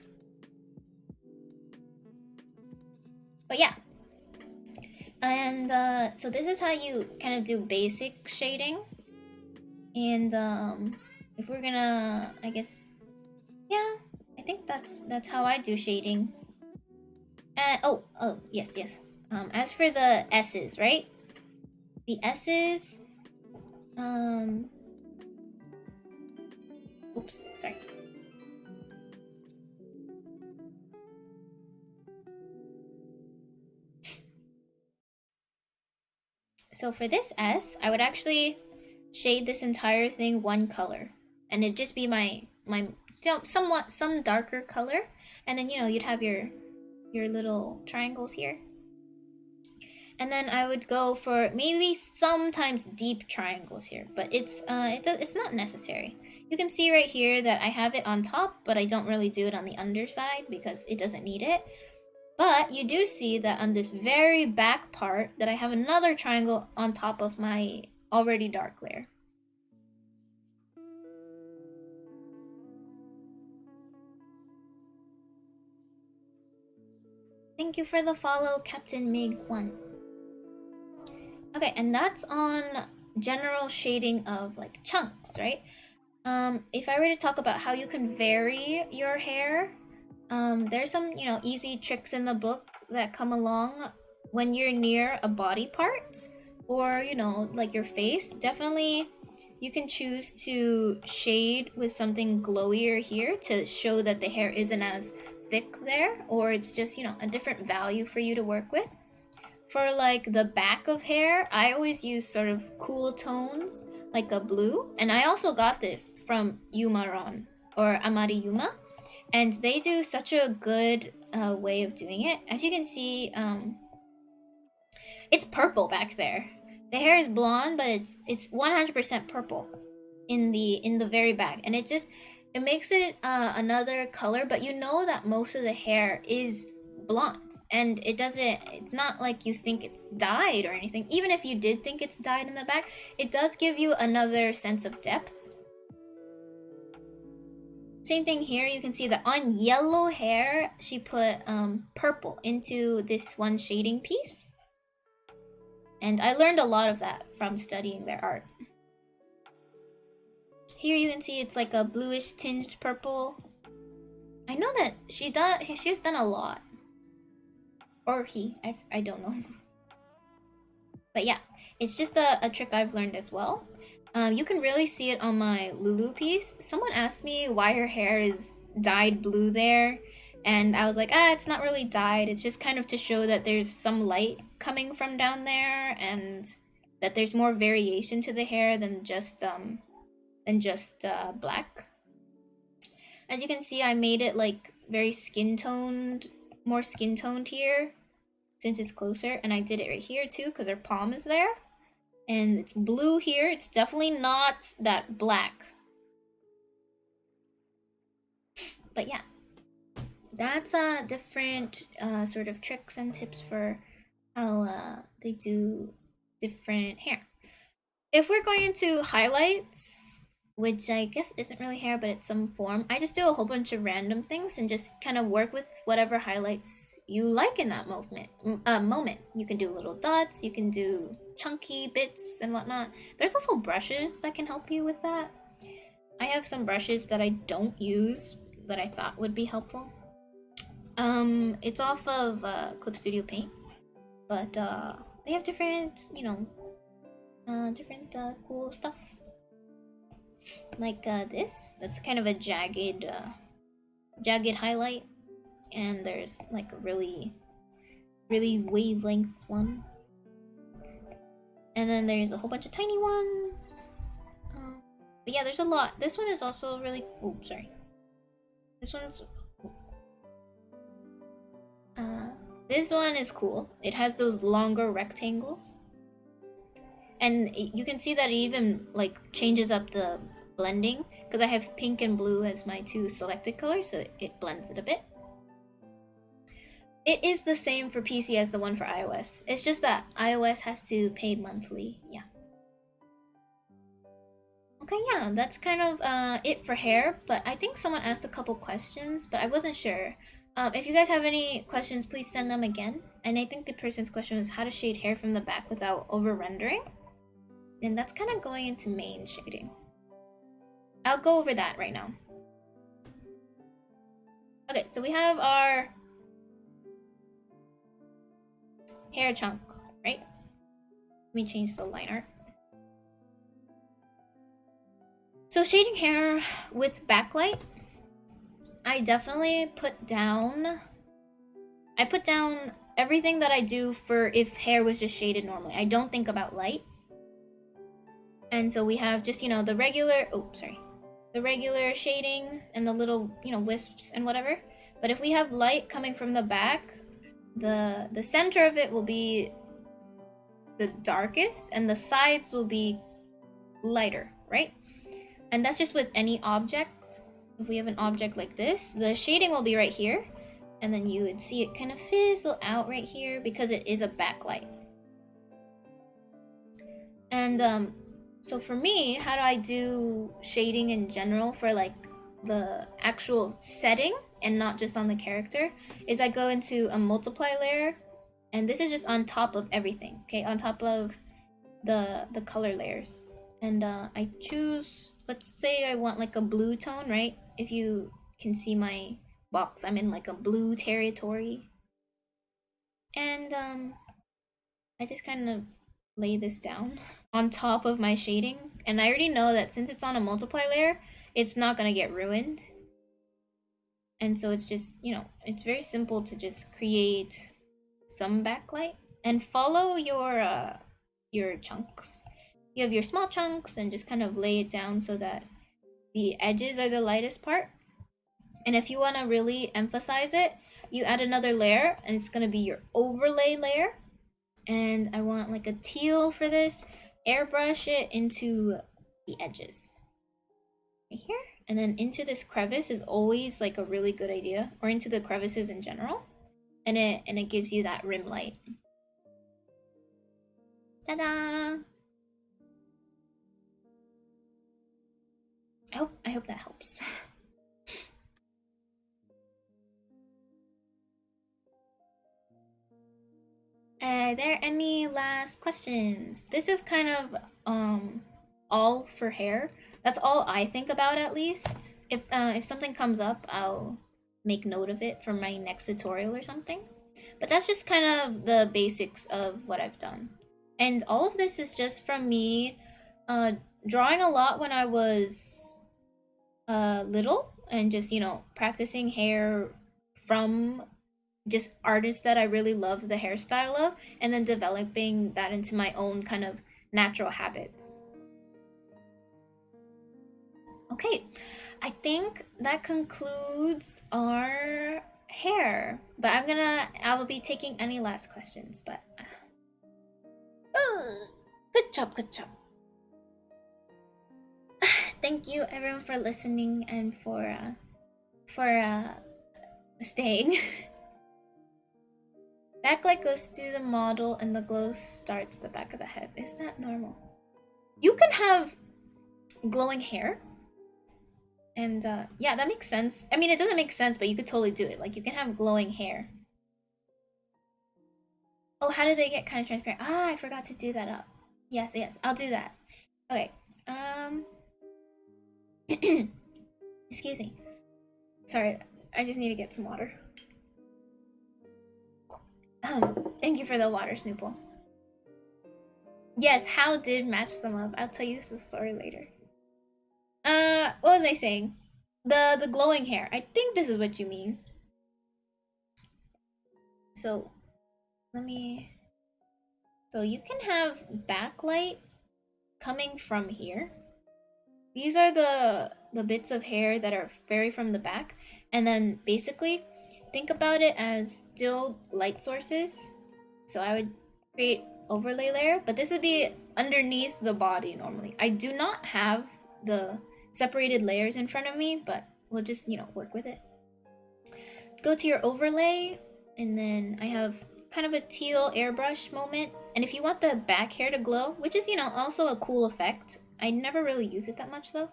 But yeah. And so this is how you kind of do basic shading. And if we're gonna, I guess, yeah, I think that's how I do shading. And oh yes. As for the S's, right? The S's, oops, sorry. So for this S, I would actually shade this entire thing one color, and it'd just be my somewhat some darker color, and then you'd have your little triangles here. And then I would go for maybe sometimes deep triangles here, but it's not necessary. You can see right here that I have it on top, but I don't really do it on the underside because it doesn't need it. But you do see that on this very back part that I have another triangle on top of my already dark layer. Thank you for the follow, Captain Mig1. Okay, and that's on general shading of like chunks, right? If I were to talk about how you can vary your hair, there's some, easy tricks in the book that come along when you're near a body part or, like your face. Definitely you can choose to shade with something glowier here to show that the hair isn't as thick there, or it's just, a different value for you to work with. For like the back of hair, I always use sort of cool tones like a blue, and I also got this from Yumaron or Amari Yuma, and they do such a good way of doing it. As you can see, it's purple back there. The hair is blonde, but it's 100% purple in the very back, and it makes it another color, but you know that most of the hair is blonde, and it's not like you think it's dyed or anything. Even if you did think it's dyed in the back, it does give you another sense of depth. Same thing here. You can see that on yellow hair she put purple into this one shading piece, and I learned a lot of that from studying their art. Here you can see it's like a bluish tinged purple. I know that she's done a lot. Or he, I don't know. But yeah, it's just a trick I've learned as well. You can really see it on my Lulu piece. Someone asked me why her hair is dyed blue there, and I was like, it's not really dyed. It's just kind of to show that there's some light coming from down there, and that there's more variation to the hair than just black. As you can see, I made it like very more skin toned here, since it's closer, and I did it right here too because her palm is there, and it's blue here. It's definitely not that black, but yeah, that's different sort of tricks and tips for how they do different hair. If we're going into highlights, which I guess isn't really hair, but it's some form, I just do a whole bunch of random things and just kind of work with whatever highlights you like in that moment. You can do little dots, you can do chunky bits and whatnot. There's also brushes that can help you with that. I have some brushes that I don't use that I thought would be helpful. It's off of Clip Studio Paint, but they have different, different cool stuff. Like this, that's kind of a jagged highlight, and there's like a really wavelength one, and then there's a whole bunch of tiny ones. But yeah, there's a lot. This one is also really. Oh, sorry. This one's. This one is cool. It has those longer rectangles, and you can see that it even like changes up the blending because I have pink and blue as my two selected colors, so it blends it a bit. It is the same for PC as the one for iOS. It's just that iOS has to pay monthly. Yeah. Okay, yeah, that's kind of it for hair, but I think someone asked a couple questions, but I wasn't sure. If you guys have any questions, please send them again. And I think the person's question was how to shade hair from the back without over rendering. And that's kind of going into main shading. I'll go over that right now. Okay, so we have our hair chunk, right? Let me change the line art. So shading hair with backlight, I definitely put down everything that I do for if hair was just shaded normally. I don't think about light. And so we have just, the regular, the regular shading and the little, wisps and whatever. But if we have light coming from the back, the center of it will be the darkest and the sides will be lighter, right? And that's just with any object. If we have an object like this, the shading will be right here, and then you would see it kind of fizzle out right here because it is a backlight. And so for me, how do I do shading in general for like the actual setting and not just on the character is I go into a multiply layer, and this is just on top of everything, okay, on top of the color layers. And I choose, let's say I want like a blue tone, right? If you can see my box, I'm in like a blue territory. And I just kind of lay this down on top of my shading. And I already know that since it's on a multiply layer, it's not gonna get ruined. And so it's just, it's very simple to just create some backlight and follow your chunks. You have your small chunks and just kind of lay it down so that the edges are the lightest part. And if you want to really emphasize it, you add another layer, and it's going to be your overlay layer. And I want like a teal for this. Airbrush it into the edges right here, and then into this crevice is always like a really good idea, or into the crevices in general, and it gives you that rim light. Ta-da! I hope that helps. Are there any last questions? This is kind of all for hair. That's all I think about, at least. If something comes up, I'll make note of it for my next tutorial or something. But that's just kind of the basics of what I've done. And all of this is just from me drawing a lot when I was little, and just, practicing hair from just artists that I really love the hairstyle of, and then developing that into my own kind of natural habits. Okay, I think that concludes our hair. But I will be taking any last questions, but good job, good job. Thank you everyone for listening and for staying. Backlight goes through the model and the glow starts at the back of the head. Is that normal? You can have glowing hair. And yeah, that makes sense. I mean, it doesn't make sense, but you could totally do it. Like, you can have glowing hair. Oh, how do they get kind of transparent? Ah, I forgot to do that up. Yes, yes, I'll do that. Okay. Excuse me. Sorry, I just need to get some water. Thank you for the water, Snoople. Yes, Hal did match them up. I'll tell you the story later. What was I saying? The glowing hair. I think this is what you mean. So, let me... So you can have backlight coming from here. These are the bits of hair that are very from the back. And then basically, think about it as still light sources. So I would create overlay layer, but this would be underneath the body normally. I do not have the separated layers in front of me, but we'll just, work with it. Go to your overlay, and then I have kind of a teal airbrush moment. And if you want the back hair to glow, which is, also a cool effect. I never really use it that much though,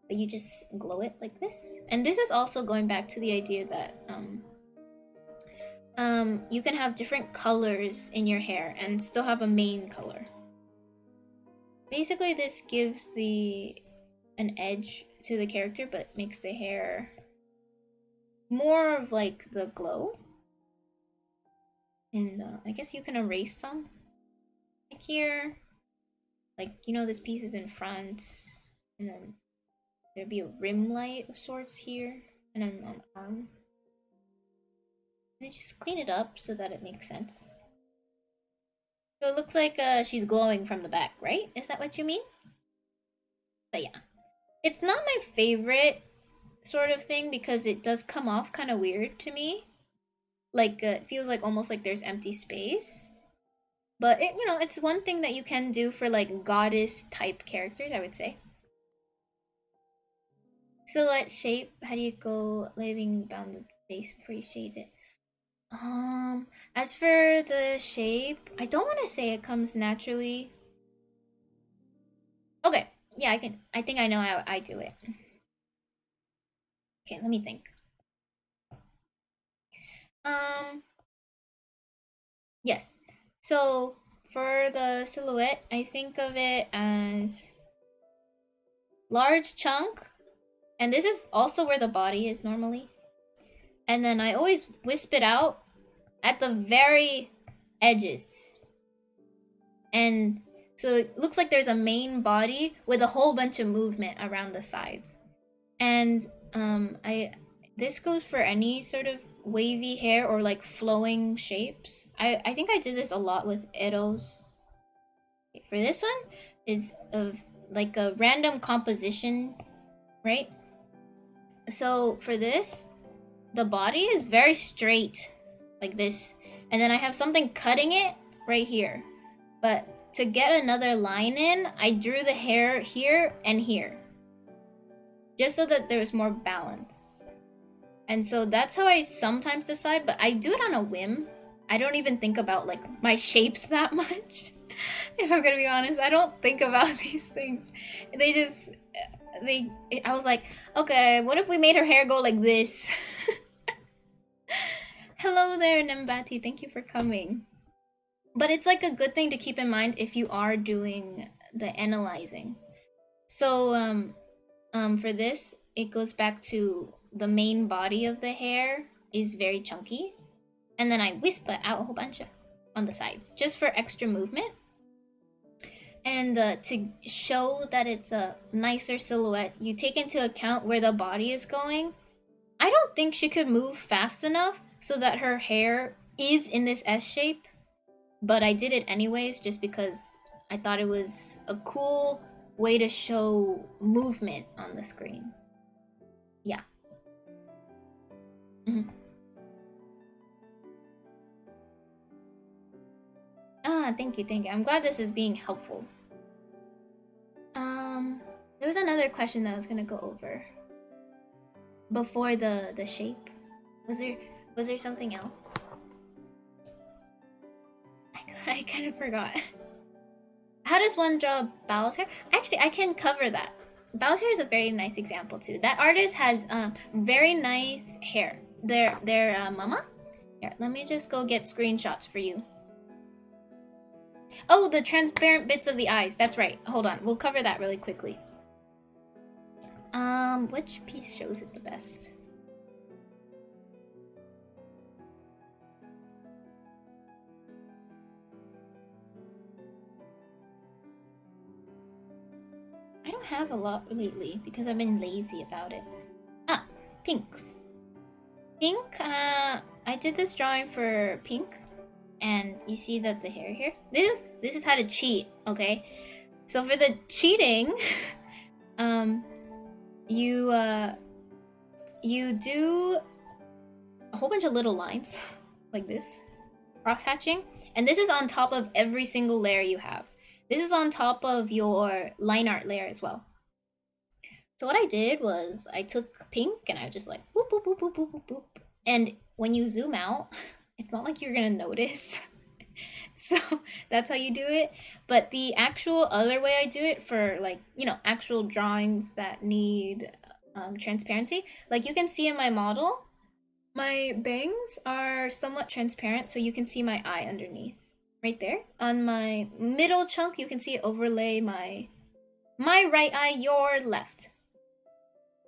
but you just glow it like this. And this is also going back to the idea that you can have different colors in your hair and still have a main color. Basically, this gives an edge to the character, but makes the hair more of like the glow. And I guess you can erase some, like here, like this piece is in front, and then there'd be a rim light of sorts here, and then on the arm. And just clean it up so that it makes sense. So it looks like she's glowing from the back, right? Is that what you mean? But yeah, it's not my favorite sort of thing because it does come off kind of weird to me. Like it feels like almost like there's empty space. But it's one thing that you can do for like goddess type characters, I would say. Silhouette shape. How do you go leaving bounded face before you shade it? As for the shape, I don't want to say it comes naturally. Okay, yeah, I think I know how I do it. Okay, let me think. Yes. So for the silhouette, I think of it as large chunk, and this is also where the body is normally. And then I always wisp it out at the very edges. And so it looks like there's a main body with a whole bunch of movement around the sides. And this goes for any sort of wavy hair or like flowing shapes. I think I did this a lot with Eros. For this one is of like a random composition, right? So for this, the body is very straight like this, and then I have something cutting it right here. But to get another line in, I drew the hair here and here, just so that there's more balance. And so that's how I sometimes decide, but I do it on a whim. I don't even think about like my shapes that much. If I'm gonna be honest, I don't think about these things. I was like, okay, what if we made her hair go like this? Hello there, Nembati. Thank you for coming. But it's like a good thing to keep in mind if you are doing the analyzing. So for this, it goes back to the main body of the hair is very chunky, and then I wisp it out a whole bunch on the sides just for extra movement. And to show that it's a nicer silhouette, you take into account where the body is going. I don't think she could move fast enough so that her hair is in this S shape, but I did it anyways just because I thought it was a cool way to show movement on the screen. Yeah. Mm-hmm. Thank you. I'm glad this is being helpful. There was another question that I was gonna go over before the shape. Was there something else? I kind of forgot. How does one draw Bao's hair? Actually, I can cover that. Bao's hair is a very nice example too. That artist has very nice hair. Their mama. Here, let me just go get screenshots for you. Oh, the transparent bits of the eyes. That's right. Hold on. We'll cover that really quickly. Which piece shows it the best? I don't have a lot lately because I've been lazy about it. Ah, pinks. Pink, I did this drawing for pink, and you see that the hair here. This is how to cheat, okay? So for the cheating, you do a whole bunch of little lines like this, cross hatching, and this is on top of every single layer you have. This is on top of your line art layer as well. So what I did was I took pink and I just like boop boop boop boop boop boop boop. And when you zoom out, it's not like you're gonna notice. So that's how you do it. But the actual other way I do it for, like, you know, actual drawings that need transparency, like you can see in my model, my bangs are somewhat transparent, so you can see my eye underneath. Right there. On my middle chunk, you can see it overlay my right eye, your left.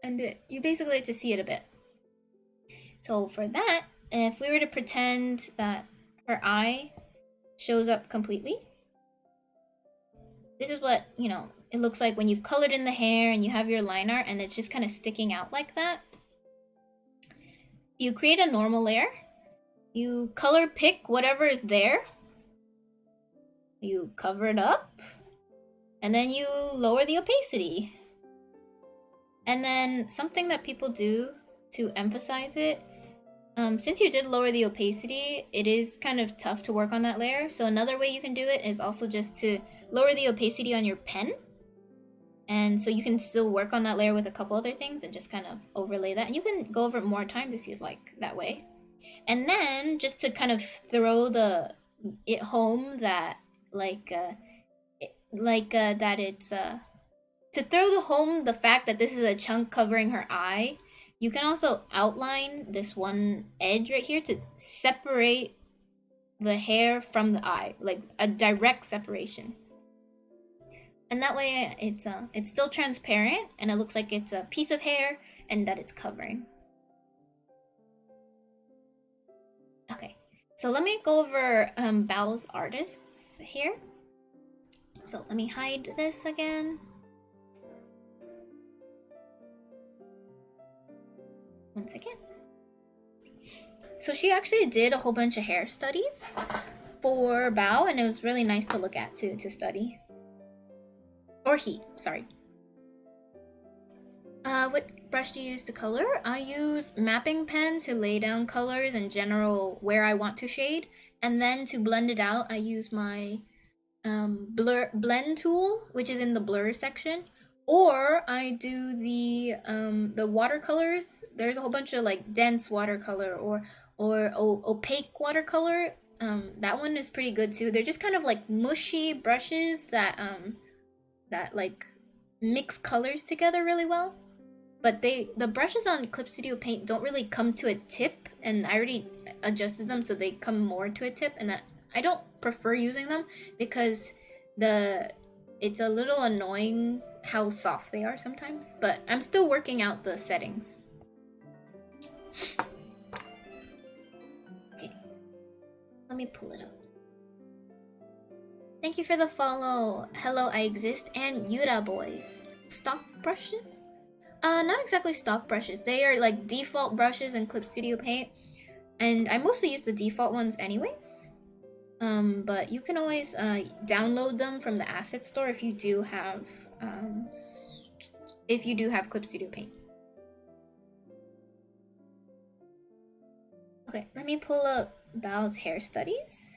And you basically get to see it a bit. So for that, if we were to pretend that her eye shows up completely, this is what, you know, it looks like when you've colored in the hair and you have your line art and it's just kind of sticking out like that. You create a normal layer. You color pick whatever is there. You cover it up. And then you lower the opacity. And then something that people do to emphasize it, since you did lower the opacity, it is kind of tough to work on that layer. So another way you can do it is also just to lower the opacity on your pen. And so you can still work on that layer with a couple other things and just kind of overlay that. And you can go over it more times if you'd like that way. And then just to kind of throw it home that to throw home the fact that this is a chunk covering her eye, you can also outline this one edge right here to separate the hair from the eye, like a direct separation. And that way it's still transparent and it looks like it's a piece of hair and that it's covering. Okay, so let me go over Bao's artists here. So let me hide this again. One second. So she actually did a whole bunch of hair studies for Bao, and it was really nice to look at too, to study. Or he, sorry. What brush do you use to color? I use mapping pen to lay down colors in general where I want to shade, and then to blend it out, I use my blend tool, which is in the blur section. Or I do the watercolors. There's a whole bunch of like dense watercolor or opaque watercolor. That one is pretty good too. They're just kind of like mushy brushes that like mix colors together really well. But the brushes on Clip Studio Paint don't really come to a tip, and I already adjusted them so they come more to a tip, and I don't prefer using them because it's a little annoying how soft they are sometimes, but I'm still working out the settings. Okay, let me pull it up. Thank you for the follow. Hello, I exist, and Yura boys. Stock brushes? Not exactly stock brushes. They are like default brushes in Clip Studio Paint, and I mostly use the default ones anyways. But you can always download them from the asset store if you do have Clip Studio Paint. Okay, let me pull up Bao's hair studies,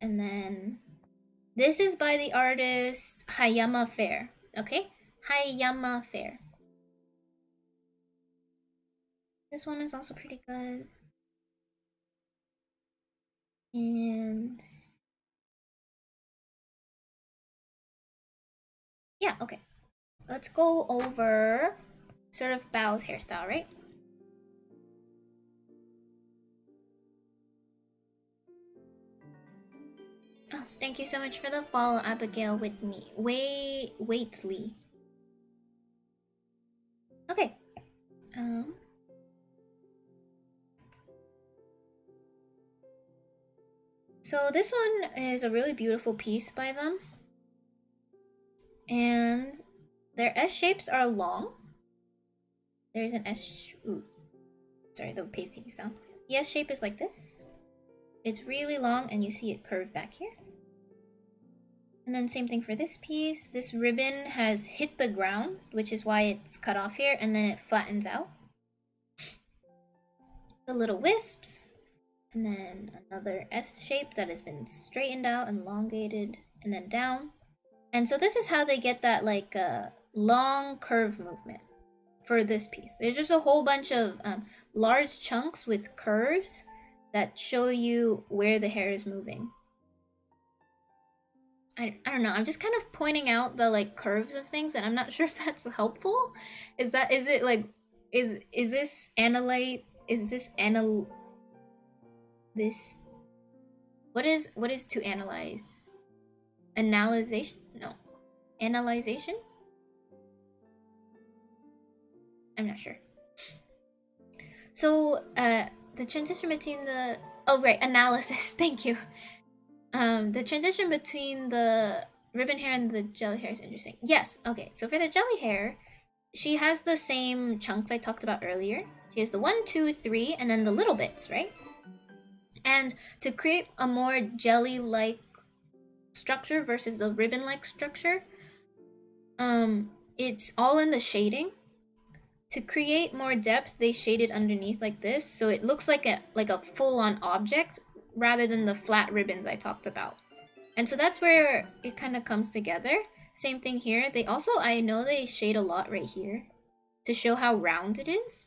and then this is by the artist Hayama Fair. Okay, Hayama Fair. This one is also pretty good. And yeah, okay. Let's go over sort of Bao's hairstyle, right? Oh, thank you so much for the follow, Abigail Whitney. Waitley. Okay. Um so this one is a really beautiful piece by them. And their S shapes are long. There's an S. Ooh, sorry, the pasting sound. The S shape is like this. It's really long, and you see it curved back here. And then same thing for this piece. This ribbon has hit the ground, which is why it's cut off here, and then it flattens out. The little wisps, and then another S shape that has been straightened out and elongated, and then down. And so this is how they get that like long curve movement for this piece. There's just a whole bunch of large chunks with curves that show you where the hair is moving. I don't know. I'm just kind of pointing out the like curves of things, and I'm not sure if that's helpful. Is it like is this analyte? Is this this what is to analyze? Analyzation? No. Analyzation? I'm not sure. So the transition between the analysis. Thank you. The transition between the ribbon hair and the jelly hair is interesting. Yes. Okay. So for the jelly hair, she has the same chunks I talked about earlier. She has the 1, 2, 3, and then the little bits, right? And to create a more jelly-like structure versus the ribbon-like structure, it's all in the shading. To create more depth, they shaded underneath like this, so it looks like a full-on object rather than the flat ribbons I talked about. And so that's where it kind of comes together. Same thing here. They also, I know they shade a lot right here to show how round it is.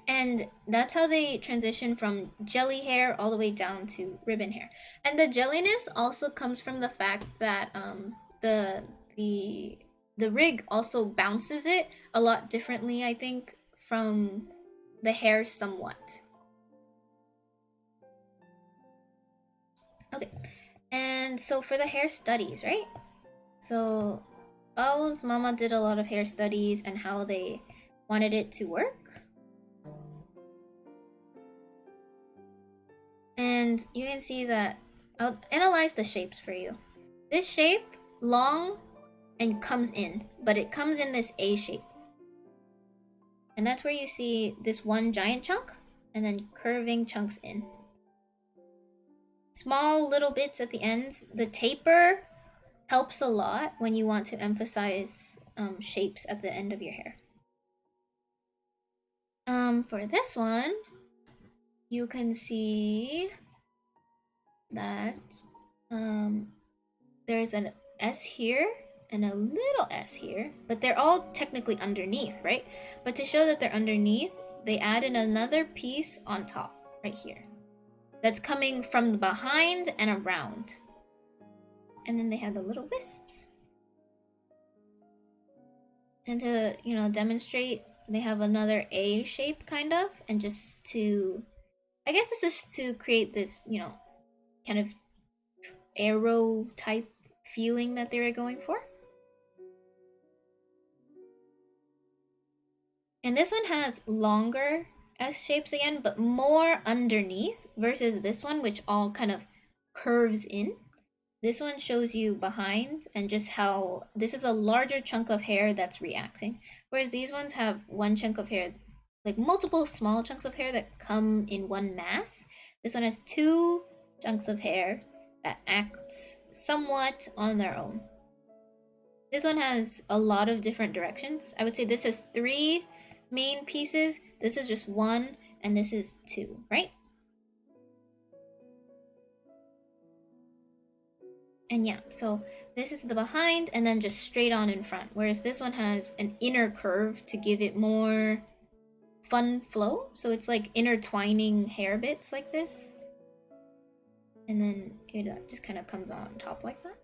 And that's how they transition from jelly hair all the way down to ribbon hair. And the jelliness also comes from the fact that the rig also bounces it a lot differently, I think, from the hair somewhat. Okay, and so for the hair studies, right? So Bao's mama did a lot of hair studies and how they wanted it to work. And you can see that I'll analyze the shapes for you. This shape, long and comes in, but it comes in this A shape. And that's where you see this one giant chunk and then curving chunks in. Small little bits at the ends. The taper helps a lot when you want to emphasize shapes at the end of your hair. For this one, you can see that there's an S here and a little S here, but they're all technically underneath, right? But to show that they're underneath, they added another piece on top right here that's coming from the behind and around. And then they have the little wisps. And to, demonstrate, they have another A shape kind of, and just to, I guess this is to create this, kind of arrow type feeling that they were going for. And this one has longer S shapes again, but more underneath versus this one, which all kind of curves in. This one shows you behind and just how this is a larger chunk of hair that's reacting. Whereas these ones have one chunk of hair, like multiple small chunks of hair that come in one mass. This one has two chunks of hair that act somewhat on their own. This one has a lot of different directions. I would say this has 3 main pieces. This is just 1, and this is 2, right? And yeah, so this is the behind and then just straight on in front. Whereas this one has an inner curve to give it more fun flow. So it's like intertwining hair bits like this. And then it just kind of comes on top like that.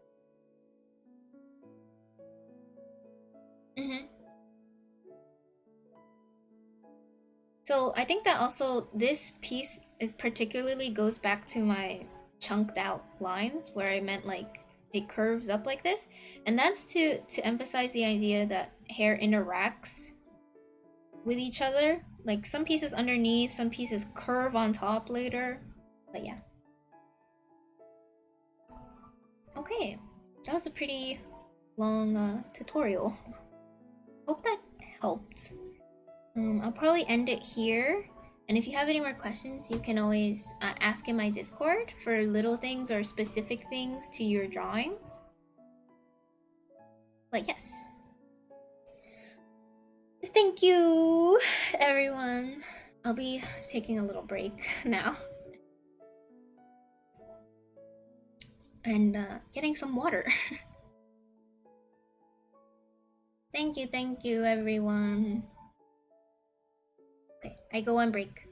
So I think that also this piece is particularly goes back to my chunked out lines where I meant like it curves up like this, and that's to emphasize the idea that hair interacts with each other. Like some pieces underneath, some pieces curve on top later. But yeah. Okay, that was a pretty long tutorial. Hope that helped. I'll probably end it here. And if you have any more questions, you can always ask in my Discord for little things or specific things to your drawings. But yes. Thank you, everyone. I'll be taking a little break now. And getting some water. Thank you, everyone. Okay, I go on break.